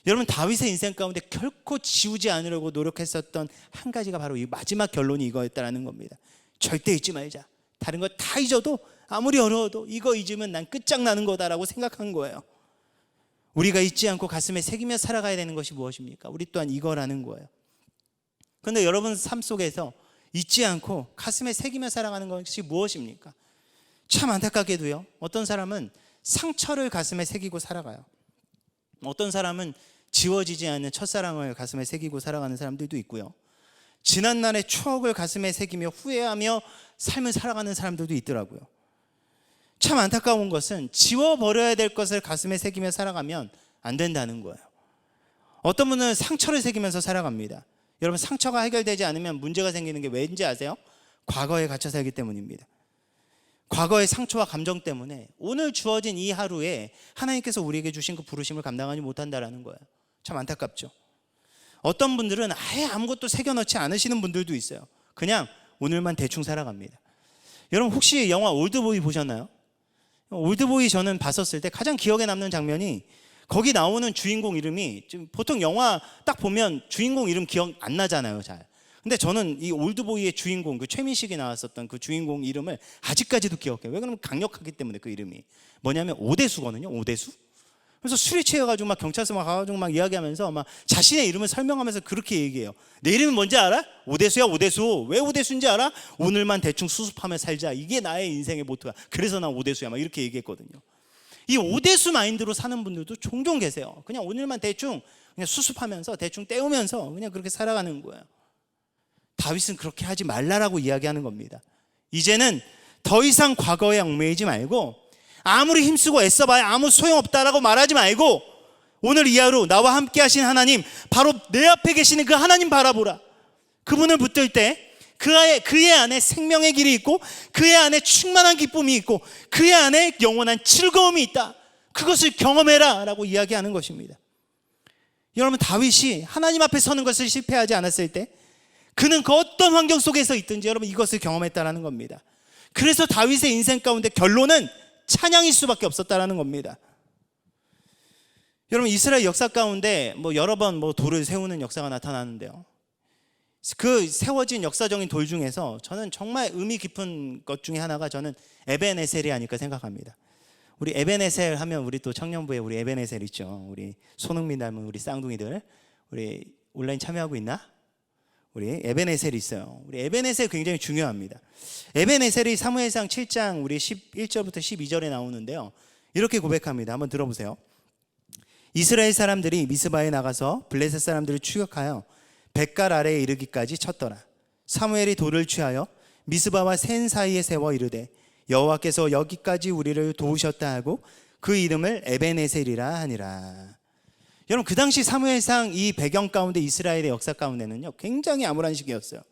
[SPEAKER 4] 여러분, 다윗의 인생 가운데 결코 지우지 않으려고 노력했었던 한 가지가 바로 이 마지막 결론이 이거였다는 겁니다. 절대 잊지 말자. 다른 거 다 잊어도 아무리 어려워도 이거 잊으면 난 끝장나는 거다라고 생각한 거예요. 우리가 잊지 않고 가슴에 새기며 살아가야 되는 것이 무엇입니까? 우리 또한 이거라는 거예요. 그런데 여러분 삶 속에서 잊지 않고 가슴에 새기며 살아가는 것이 무엇입니까? 참 안타깝게도요, 어떤 사람은 상처를 가슴에 새기고 살아가요. 어떤 사람은 지워지지 않는 첫사랑을 가슴에 새기고 살아가는 사람들도 있고요, 지난날의 추억을 가슴에 새기며 후회하며 삶을 살아가는 사람들도 있더라고요. 참 안타까운 것은 지워버려야 될 것을 가슴에 새기며 살아가면 안 된다는 거예요. 어떤 분은 상처를 새기면서 살아갑니다. 여러분, 상처가 해결되지 않으면 문제가 생기는 게 왠지 아세요? 과거에 갇혀 살기 때문입니다. 과거의 상처와 감정 때문에 오늘 주어진 이 하루에 하나님께서 우리에게 주신 그 부르심을 감당하지 못한다는 거예요. 참 안타깝죠. 어떤 분들은 아예 아무것도 새겨넣지 않으시는 분들도 있어요. 그냥 오늘만 대충 살아갑니다. 여러분, 혹시 영화 올드보이 보셨나요? 올드보이 저는 봤었을 때 가장 기억에 남는 장면이, 거기 나오는 주인공 이름이, 보통 영화 딱 보면 주인공 이름 기억 안 나잖아요, 잘. 근데 저는 이 올드보이의 주인공, 그 최민식이 나왔었던 그 주인공 이름을 아직까지도 기억해요. 왜 그러면 강력하기 때문에. 그 이름이 뭐냐면 오대수거든요. 오대수. 그래서 술이 취해가지고 막 경찰서 막 가가지고 막 이야기하면서 막 자신의 이름을 설명하면서 그렇게 얘기해요. 내 이름은 뭔지 알아? 오대수야, 오대수. 왜 오대수인지 알아? 오늘만 대충 수습하며 살자. 이게 나의 인생의 모토야. 그래서 난 오대수야. 막 이렇게 얘기했거든요. 이 오대수 마인드로 사는 분들도 종종 계세요. 그냥 오늘만 대충 그냥 수습하면서 대충 때우면서 그냥 그렇게 살아가는 거예요. 다윗은 그렇게 하지 말라라고 이야기하는 겁니다. 이제는 더 이상 과거에 얽매이지 말고, 아무리 힘쓰고 애써봐야 아무 소용없다라고 말하지 말고, 오늘 이 하루 나와 함께 하신 하나님, 바로 내 앞에 계시는 그 하나님 바라보라. 그분을 붙들 때 그의 안에 생명의 길이 있고, 그의 안에 충만한 기쁨이 있고, 그의 안에 영원한 즐거움이 있다. 그것을 경험해라 라고 이야기하는 것입니다. 여러분, 다윗이 하나님 앞에 서는 것을 실패하지 않았을 때 그는 그 어떤 환경 속에서 있든지 여러분 이것을 경험했다라는 겁니다. 그래서 다윗의 인생 가운데 결론은 찬양일 수밖에 없었다라는 겁니다. 여러분, 이스라엘 역사 가운데 여러 번 돌을 세우는 역사가 나타나는데요, 그 세워진 역사적인 돌 중에서 저는 정말 의미 깊은 것 중에 하나가 저는 에벤에셀이 아닐까 생각합니다. 우리 에벤에셀 하면 우리 또 청년부에 우리 에벤에셀 있죠. 우리 손흥민 닮은 우리 쌍둥이들, 우리 온라인 참여하고 있나? 우리 에벤에셀이 있어요. 우리 에벤에셀 굉장히 중요합니다. 에벤에셀이 사무엘상 7장 우리 11절부터 12절에 나오는데요, 이렇게 고백합니다. 한번 들어보세요. 이스라엘 사람들이 미스바에 나가서 블레셋 사람들을 추격하여 벳갈 아래에 이르기까지 쳤더라. 사무엘이 돌을 취하여 미스바와 센 사이에 세워 이르되 여호와께서 여기까지 우리를 도우셨다 하고 그 이름을 에벤에셀이라 하니라. 여러분, 그 당시 사무엘상 이 배경 가운데 이스라엘의 역사 가운데는요 굉장히 암울한 시기였어요.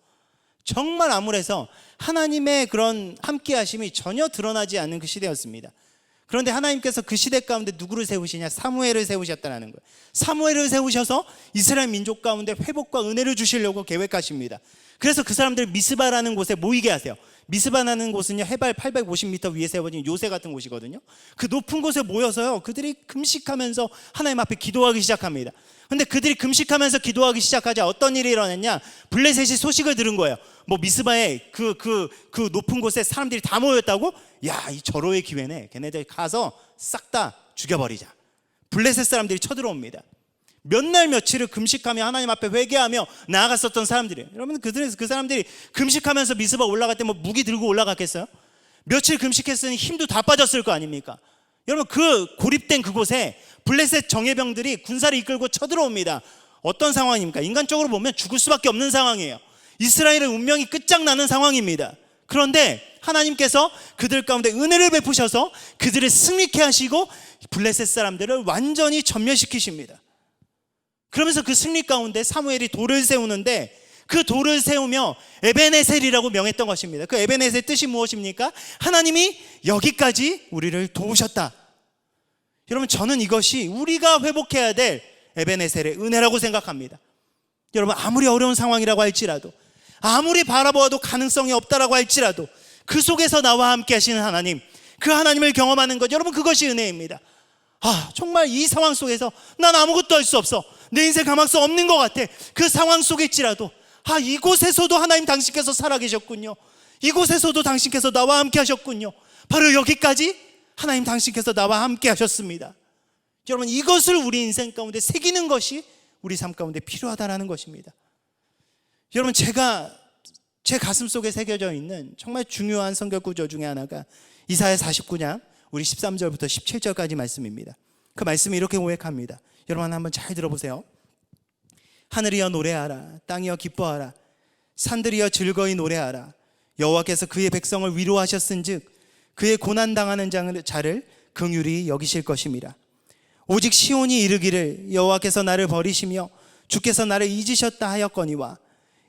[SPEAKER 4] 정말 암울해서 하나님의 그런 함께 하심이 전혀 드러나지 않는 그 시대였습니다. 그런데 하나님께서 그 시대 가운데 누구를 세우시냐? 사무엘을 세우셨다는 거예요. 사무엘을 세우셔서 이스라엘 민족 가운데 회복과 은혜를 주시려고 계획하십니다. 그래서 그 사람들 미스바라는 곳에 모이게 하세요. 미스바라는 곳은요 해발 850m 위에 세워진 요새 같은 곳이거든요. 그 높은 곳에 모여서요 그들이 금식하면서 하나님 앞에 기도하기 시작합니다. 근데 그들이 금식하면서 기도하기 시작하자 어떤 일이 일어났냐? 블레셋이 소식을 들은 거예요. 미스바에 그 높은 곳에 사람들이 다 모였다고? 야, 이 절호의 기회네. 걔네들 가서 싹 다 죽여버리자. 블레셋 사람들이 쳐들어옵니다. 몇 날 며칠을 금식하며 하나님 앞에 회개하며 나아갔었던 사람들이에요. 여러분, 그 사람들이 금식하면서 미스바 올라갈 때 무기 들고 올라갔겠어요? 며칠 금식했으니 힘도 다 빠졌을 거 아닙니까? 여러분, 그 고립된 그곳에 블레셋 정예병들이 군사를 이끌고 쳐들어옵니다. 어떤 상황입니까? 인간적으로 보면 죽을 수밖에 없는 상황이에요. 이스라엘의 운명이 끝장나는 상황입니다. 그런데 하나님께서 그들 가운데 은혜를 베푸셔서 그들을 승리케 하시고 블레셋 사람들을 완전히 전멸시키십니다. 그러면서 그 승리 가운데 사무엘이 돌을 세우는데 그 돌을 세우며 에베네셀이라고 명했던 것입니다. 그 에베네셀의 뜻이 무엇입니까? 하나님이 여기까지 우리를 도우셨다. 여러분, 저는 이것이 우리가 회복해야 될 에베네셀의 은혜라고 생각합니다. 여러분, 아무리 어려운 상황이라고 할지라도, 아무리 바라보아도 가능성이 없다라고 할지라도 그 속에서 나와 함께 하시는 하나님, 그 하나님을 경험하는 것, 여러분, 그것이 은혜입니다. 정말 이 상황 속에서 난 아무것도 할 수 없어, 내 인생 가망성 없는 것 같아. 그 상황 속일지라도 이곳에서도 하나님 당신께서 살아계셨군요. 이곳에서도 당신께서 나와 함께 하셨군요. 바로 여기까지 하나님 당신께서 나와 함께 하셨습니다. 여러분, 이것을 우리 인생 가운데 새기는 것이 우리 삶 가운데 필요하다는 것입니다. 여러분, 제가 제 가슴 속에 새겨져 있는 정말 중요한 성경 구절 중에 하나가 이사야 49장 우리 13절부터 17절까지 말씀입니다. 그 말씀이 이렇게 고백합니다. 여러분, 한번 잘 들어보세요. 하늘이여 노래하라, 땅이여 기뻐하라, 산들이여 즐거이 노래하라. 여호와께서 그의 백성을 위로하셨은즉 그의 고난당하는 자를 긍휼히 여기실 것임이라. 오직 시온이 이르기를 여호와께서 나를 버리시며 주께서 나를 잊으셨다 하였거니와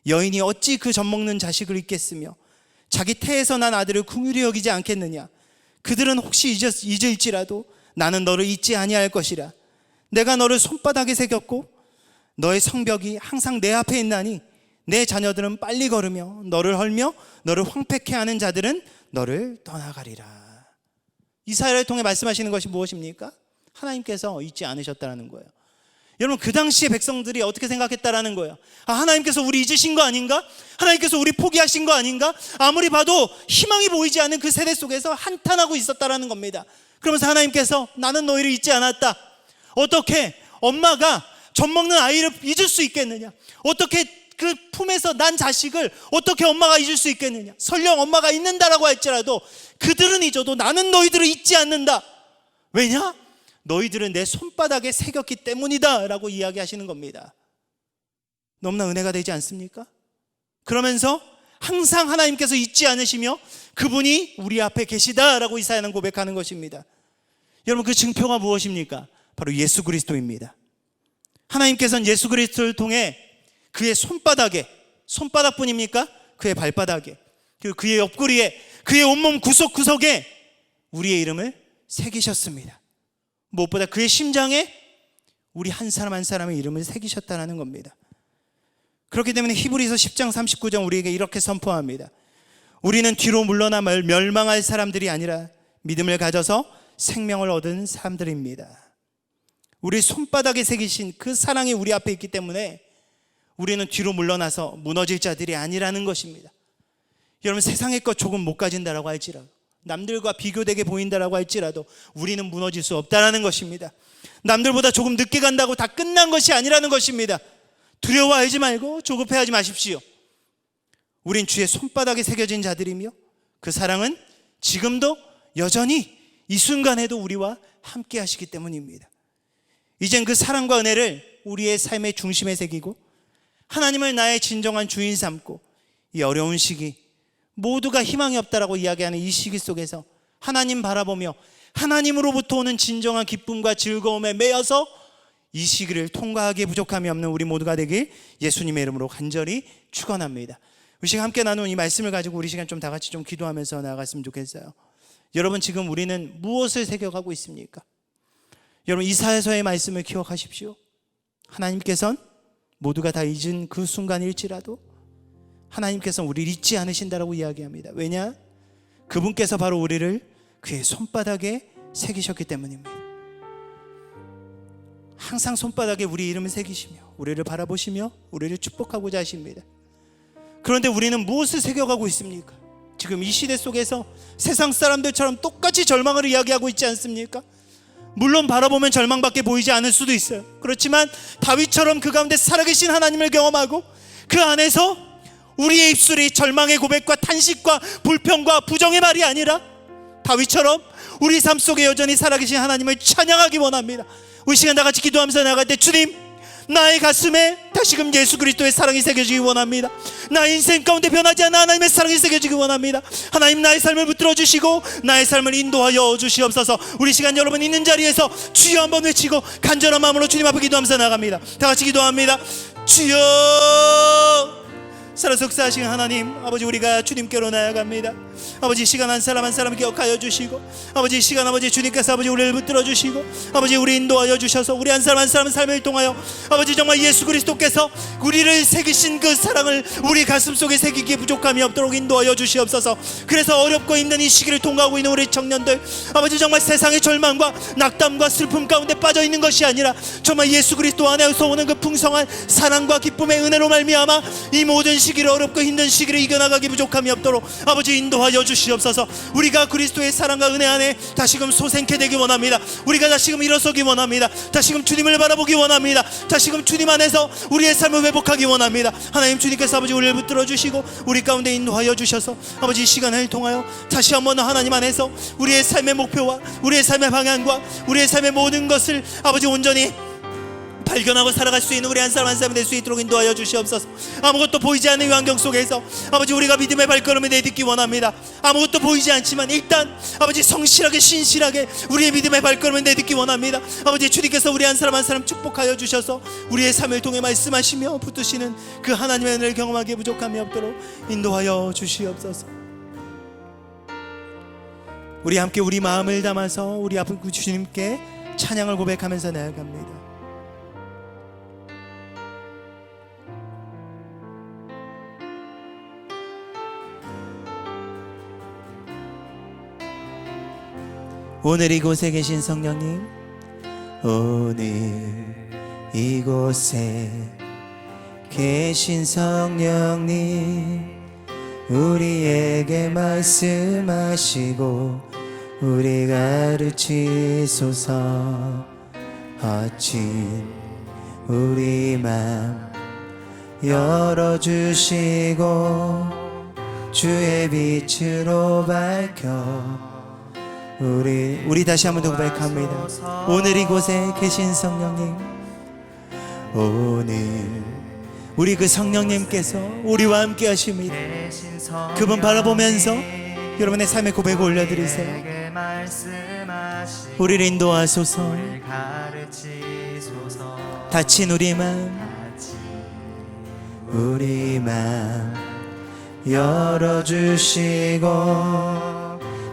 [SPEAKER 4] 여인이 어찌 그 젖먹는 자식을 잊겠으며 자기 태에서 난 아들을 긍휼히 여기지 않겠느냐. 그들은 혹시 잊을지라도 나는 너를 잊지 아니할 것이라. 내가 너를 손바닥에 새겼고 너의 성벽이 항상 내 앞에 있나니 내 자녀들은 빨리 걸으며 너를 헐며 너를 황폐케 하는 자들은 너를 떠나가리라. 이사야를 통해 말씀하시는 것이 무엇입니까? 하나님께서 잊지 않으셨다는 거예요. 여러분, 그 당시에 백성들이 어떻게 생각했다라는 거예요? 하나님께서 우리 잊으신 거 아닌가? 하나님께서 우리 포기하신 거 아닌가? 아무리 봐도 희망이 보이지 않는 그 세대 속에서 한탄하고 있었다라는 겁니다. 그러면서 하나님께서 나는 너희를 잊지 않았다. 어떻게 엄마가 젖먹는 아이를 잊을 수 있겠느냐? 어떻게 그 품에서 난 자식을 어떻게 엄마가 잊을 수 있겠느냐? 설령 엄마가 잊는다라고 할지라도 그들은 잊어도 나는 너희들을 잊지 않는다. 왜냐? 너희들은 내 손바닥에 새겼기 때문이다 라고 이야기하시는 겁니다. 너무나 은혜가 되지 않습니까? 그러면서 항상 하나님께서 잊지 않으시며 그분이 우리 앞에 계시다라고 이사야는 고백하는 것입니다. 여러분, 그 증표가 무엇입니까? 바로 예수 그리스도입니다. 하나님께서는 예수 그리스도를 통해 그의 손바닥뿐입니까? 그의 발바닥에, 그리고 그의 옆구리에, 그의 온몸 구석구석에 우리의 이름을 새기셨습니다. 무엇보다 그의 심장에 우리 한 사람 한 사람의 이름을 새기셨다는 겁니다. 그렇기 때문에 히브리서 10장 39절 우리에게 이렇게 선포합니다. 우리는 뒤로 물러나 멸망할 사람들이 아니라 믿음을 가져서 생명을 얻은 사람들입니다. 우리 손바닥에 새기신 그 사랑이 우리 앞에 있기 때문에 우리는 뒤로 물러나서 무너질 자들이 아니라는 것입니다. 여러분, 세상의 것 조금 못 가진다라고 할지라도, 남들과 비교되게 보인다라고 할지라도 우리는 무너질 수 없다라는 것입니다. 남들보다 조금 늦게 간다고 다 끝난 것이 아니라는 것입니다. 두려워하지 말고 조급해하지 마십시오. 우린 주의 손바닥에 새겨진 자들이며 그 사랑은 지금도 여전히 이 순간에도 우리와 함께 하시기 때문입니다. 이젠 그 사랑과 은혜를 우리의 삶의 중심에 새기고 하나님을 나의 진정한 주인 삼고 이 어려운 시기, 모두가 희망이 없다라고 이야기하는 이 시기 속에서 하나님 바라보며 하나님으로부터 오는 진정한 기쁨과 즐거움에 매여서 이 시기를 통과하기에 부족함이 없는 우리 모두가 되길 예수님의 이름으로 간절히 축원합니다. 우리 시간 함께 나눈 이 말씀을 가지고 우리 시간 좀 다 같이 좀 기도하면서 나아갔으면 좋겠어요. 여러분, 지금 우리는 무엇을 새겨가고 있습니까? 여러분, 이사야서의 말씀을 기억하십시오. 하나님께서는 모두가 다 잊은 그 순간일지라도 하나님께서는 우리를 잊지 않으신다라고 이야기합니다. 왜냐? 그분께서 바로 우리를 그의 손바닥에 새기셨기 때문입니다. 항상 손바닥에 우리 이름을 새기시며 우리를 바라보시며 우리를 축복하고자 하십니다. 그런데 우리는 무엇을 새겨가고 있습니까? 지금 이 시대 속에서 세상 사람들처럼 똑같이 절망을 이야기하고 있지 않습니까? 물론 바라보면 절망밖에 보이지 않을 수도 있어요. 그렇지만 다윗처럼 그 가운데 살아계신 하나님을 경험하고 그 안에서 우리의 입술이 절망의 고백과 탄식과 불평과 부정의 말이 아니라 다윗처럼 우리 삶 속에 여전히 살아계신 하나님을 찬양하기 원합니다. 우리 시간 다 같이 기도하면서 나갈 때, 주님, 나의 가슴에 다시금 예수 그리스도의 사랑이 새겨지기 원합니다. 나의 인생 가운데 변하지 않는 하나님의 사랑이 새겨지기 원합니다. 하나님, 나의 삶을 붙들어 주시고 나의 삶을 인도하여 주시옵소서. 우리 시간 여러분 있는 자리에서 주여 한번 외치고 간절한 마음으로 주님 앞에 기도하면서 나갑니다. 다 같이 기도합니다. 주여, 살아석사하신 하나님, 아버지 우리가 주님께로 나아갑니다. 아버지 시간 한 사람 한 사람 기억하여 주시고, 아버지 시간 아버지 주님께서 아버지 우리를 붙들어 주시고, 아버지 우리 인도하여 주셔서 우리 한 사람 한 사람 삶을 통하여 아버지 정말 예수 그리스도께서 우리를 새기신 그 사랑을 우리 가슴 속에 새기기에 부족함이 없도록 인도하여 주시옵소서. 그래서 어렵고 힘든 이 시기를 통과하고 있는 우리 청년들, 아버지 정말 세상의 절망과 낙담과 슬픔 가운데 빠져 있는 것이 아니라 정말 예수 그리스도 안에서 오는 그 풍성한 사랑과 기쁨의 은혜로 말미암아 이 모든 시기를, 어렵고 힘든 시기를 이겨나가기 부족함이 없도록 아버지 인도하여 주시옵소서. 우리가 그리스도의 사랑과 은혜 안에 다시금 소생케 되기 원합니다. 우리가 다시금 일어서기 원합니다. 다시금 주님을 바라보기 원합니다. 다시금 주님 안에서 우리의 삶을 회복하기 원합니다. 하나님 주님께서 아버지 우리를 붙들어 주시고 우리 가운데 인도하여 주셔서 아버지 이 시간을 통하여 다시 한번 하나님 안에서 우리의 삶의 목표와 우리의 삶의 방향과 우리의 삶의 모든 것을 아버지 온전히 발견하고 살아갈 수 있는 우리 한 사람 한 사람이 될 수 있도록 인도하여 주시옵소서. 아무것도 보이지 않는 이 환경 속에서 아버지 우리가 믿음의 발걸음을 내딛기 원합니다. 아무것도 보이지 않지만 일단 아버지 성실하게 신실하게 우리의 믿음의 발걸음을 내딛기 원합니다. 아버지 주님께서 우리 한 사람 한 사람 축복하여 주셔서 우리의 삶을 통해 말씀하시며 붙드시는 그 하나님의 은혜를 경험하기에 부족함이 없도록 인도하여 주시옵소서. 우리 함께 우리 마음을 담아서 우리 앞에 주님께 찬양을 고백하면서 나아갑니다. 오늘 이곳에 계신 성령님, 오늘 이곳에 계신 성령님, 우리에게 말씀하시고 우리 가르치소서. 헛진 우리 맘 열어주시고 주의 빛으로 밝혀 우리 다시 한번 더 고백합니다. 오늘 이곳에 계신 성령님, 오늘 우리 그 성령님께서 우리와 함께 하십니다. 그분 바라보면서 여러분의 삶의 고백을 올려드리세요. 우리를 인도하소서. 다친 우리 맘 열어주시고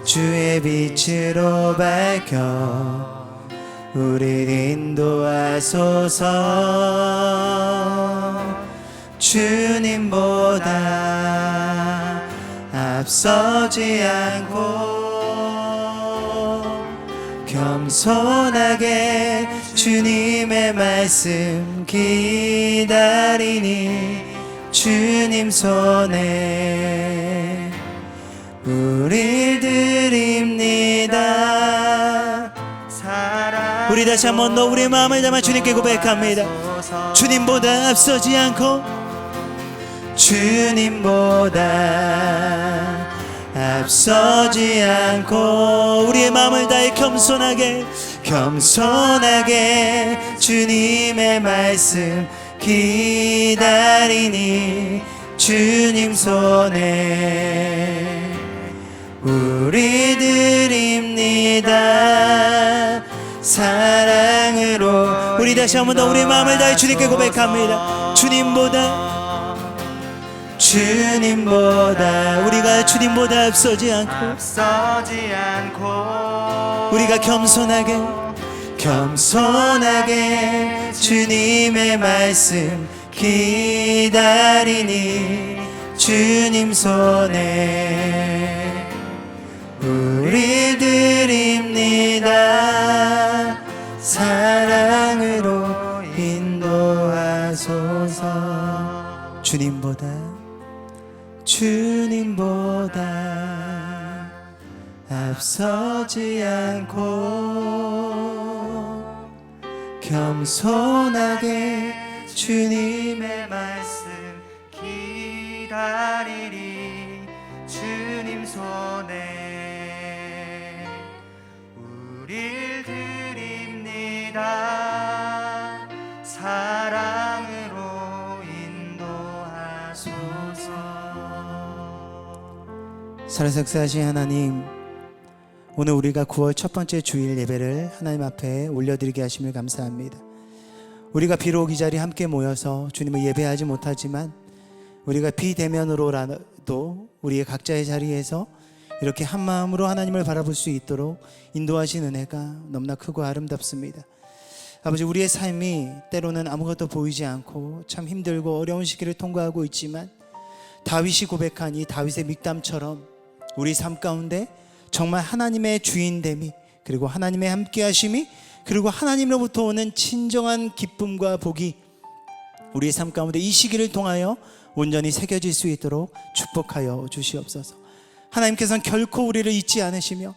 [SPEAKER 4] 주의 빛으로 밝혀 우리를 인도하소서. 주님보다 앞서지 않고 겸손하게 주님의 말씀 기다리니 주님 손에 우리 드립니다. 우리 다시 한번 더 우리의 마음을 담아 주님께 고백합니다. 주님보다 앞서지 않고 주님보다 앞서지 않고 우리의 마음을 다해 겸손하게 주님의 말씀 기다리니 주님 손에 우리 드립니다. 사랑으로 우리 다시 한번 더 우리의 마음을 다해 주님께 고백합니다. 주님보다 우리가 주님보다 앞서지 않고 우리가 겸손하게 주님의 말씀 기다리니 주님 손에 우리 드립니다. 사랑으로 인도하소서. 주님보다 앞서지 않고 겸손하게 주님의 말씀 기다리리 주님 손에 우릴 드립니다. 사랑으로 인도하소서. 살아역사하신 하나님, 오늘 우리가 9월 첫 번째 주일 예배를 하나님 앞에 올려드리게 하심을 감사합니다. 우리가 비록 이 자리에 함께 모여서 주님을 예배하지 못하지만 우리가 비대면으로라도 우리의 각자의 자리에서 이렇게 한 마음으로 하나님을 바라볼 수 있도록 인도하신 은혜가 너무나 크고 아름답습니다. 아버지, 우리의 삶이 때로는 아무것도 보이지 않고 참 힘들고 어려운 시기를 통과하고 있지만 다윗이 고백한 이 다윗의 믹담처럼 우리 삶 가운데 정말 하나님의 주인됨이, 그리고 하나님의 함께하심이, 그리고 하나님으로부터 오는 진정한 기쁨과 복이 우리의 삶 가운데 이 시기를 통하여 온전히 새겨질 수 있도록 축복하여 주시옵소서. 하나님께서는 결코 우리를 잊지 않으시며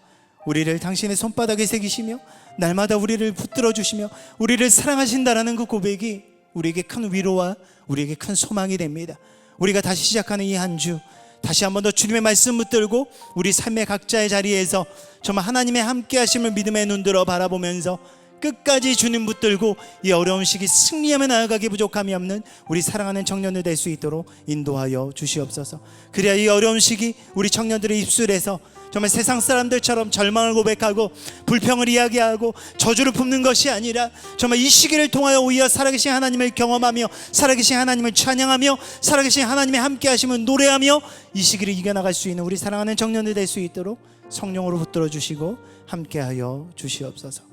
[SPEAKER 4] 우리를 당신의 손바닥에 새기시며 날마다 우리를 붙들어 주시며 우리를 사랑하신다라는 그 고백이 우리에게 큰 위로와 우리에게 큰 소망이 됩니다. 우리가 다시 시작하는 이 한 주, 다시 한 번 더 주님의 말씀 붙들고 우리 삶의 각자의 자리에서 정말 하나님의 함께 하심을 믿음의 눈들어 바라보면서 끝까지 주님 붙들고 이 어려운 시기 승리하며 나아가기 부족함이 없는 우리 사랑하는 청년들 될 수 있도록 인도하여 주시옵소서. 그래야 이 어려운 시기 우리 청년들의 입술에서 정말 세상 사람들처럼 절망을 고백하고 불평을 이야기하고 저주를 품는 것이 아니라 정말 이 시기를 통하여 오히려 살아계신 하나님을 경험하며 살아계신 하나님을 찬양하며 살아계신 하나님의 함께 하심을 노래하며 이 시기를 이겨나갈 수 있는 우리 사랑하는 청년들 될 수 있도록 성령으로 붙들어 주시고 함께하여 주시옵소서.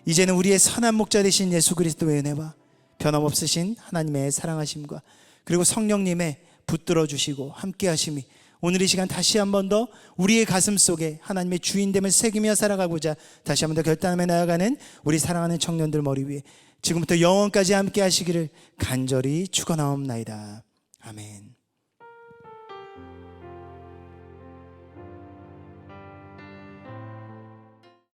[SPEAKER 4] 이제는 우리의 선한 목자 되신 예수 그리스도의 은혜와 변함없으신 하나님의 사랑하심과 그리고 성령님의 붙들어 주시고 함께 하심이 오늘 이 시간 다시 한 번 더 우리의 가슴 속에 하나님의 주인됨을 새기며 살아가고자 다시 한 번 더 결단하며 나아가는 우리 사랑하는 청년들 머리 위에 지금부터 영원까지 함께 하시기를 간절히 축원하옵나이다. 아멘.